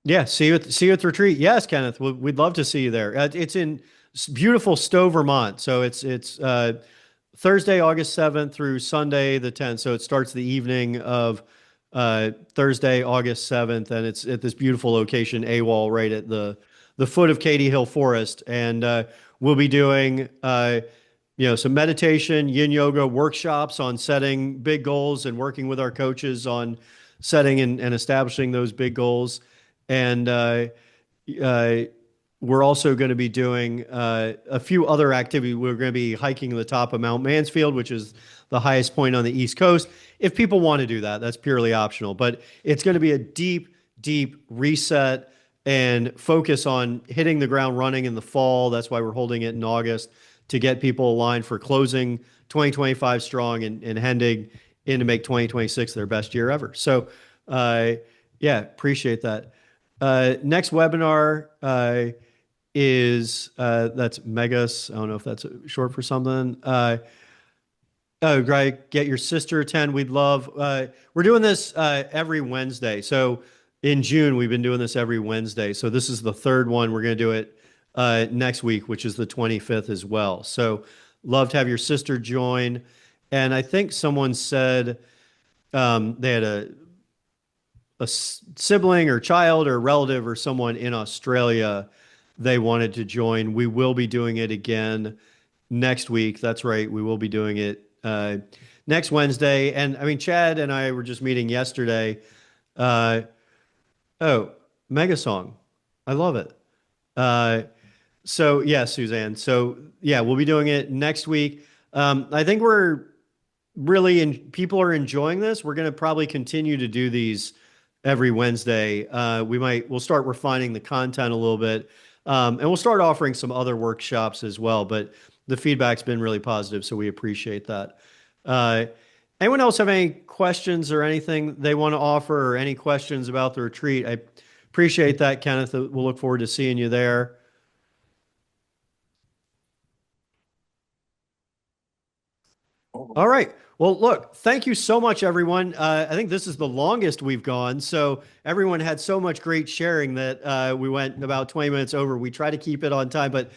Yeah, see you at the retreat. Yes, Kenneth, we'd love to see you there. It's in beautiful Stowe, Vermont. So it's Thursday, August 7th through Sunday the 10th. So it starts the evening of Thursday, August 7th, and it's at this beautiful location, AWOL, right at the foot of Katy Hill Forest. And we'll be doing some meditation, yin yoga workshops on setting big goals and working with our coaches on setting and establishing those big goals. And uh, we're also going to be doing a few other activities. We're going to be hiking to the top of Mount Mansfield, which is the highest point on the East Coast. If people want to do that, that's purely optional. But it's going to be a deep, deep reset and focus on hitting the ground running in the fall. That's why we're holding it in August to get people aligned for closing 2025 strong and heading in to make 2026 their best year ever. So, yeah, appreciate that. Next webinar is that's Megas. I don't know if that's short for something. Oh, great. Get your sister attend. We'd love, we're doing this every Wednesday. So in June, we've been doing this every Wednesday. So this is the third one. We're going to do it next week, which is the 25th as well. So love to have your sister join. And I think someone said they had a sibling or child or relative or someone in Australia they wanted to join. We will be doing it again next week. That's right. We will be doing it next Wednesday. And I mean, Chad and I were just meeting yesterday. Uh, oh, Mega Song. I love it. Uh, so yeah, Suzanne. So yeah, we'll be doing it next week. I think we're really people are enjoying this. We're going to probably continue to do these every Wednesday. We'll start refining the content a little bit. And we'll start offering some other workshops as well, but the feedback's been really positive, so we appreciate that. Uh, Anyone else have any questions or anything they want to offer or any questions about the retreat? I appreciate that, Kenneth. We'll look forward to seeing you there. All right. Well, look, thank you so much, everyone. I think this is the longest we've gone. So everyone had so much great sharing that we went about 20 minutes over. We try to keep it on time, but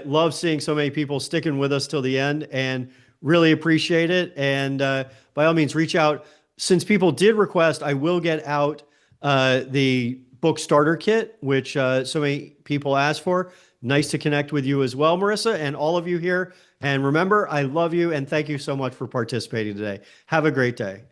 love seeing so many people sticking with us till the end and really appreciate it. And by all means, reach out. Since people did request, I will get out the book starter kit, which so many people asked for. Nice to connect with you as well, Marissa, and all of you here. And remember, I love you and thank you so much for participating today. Have a great day.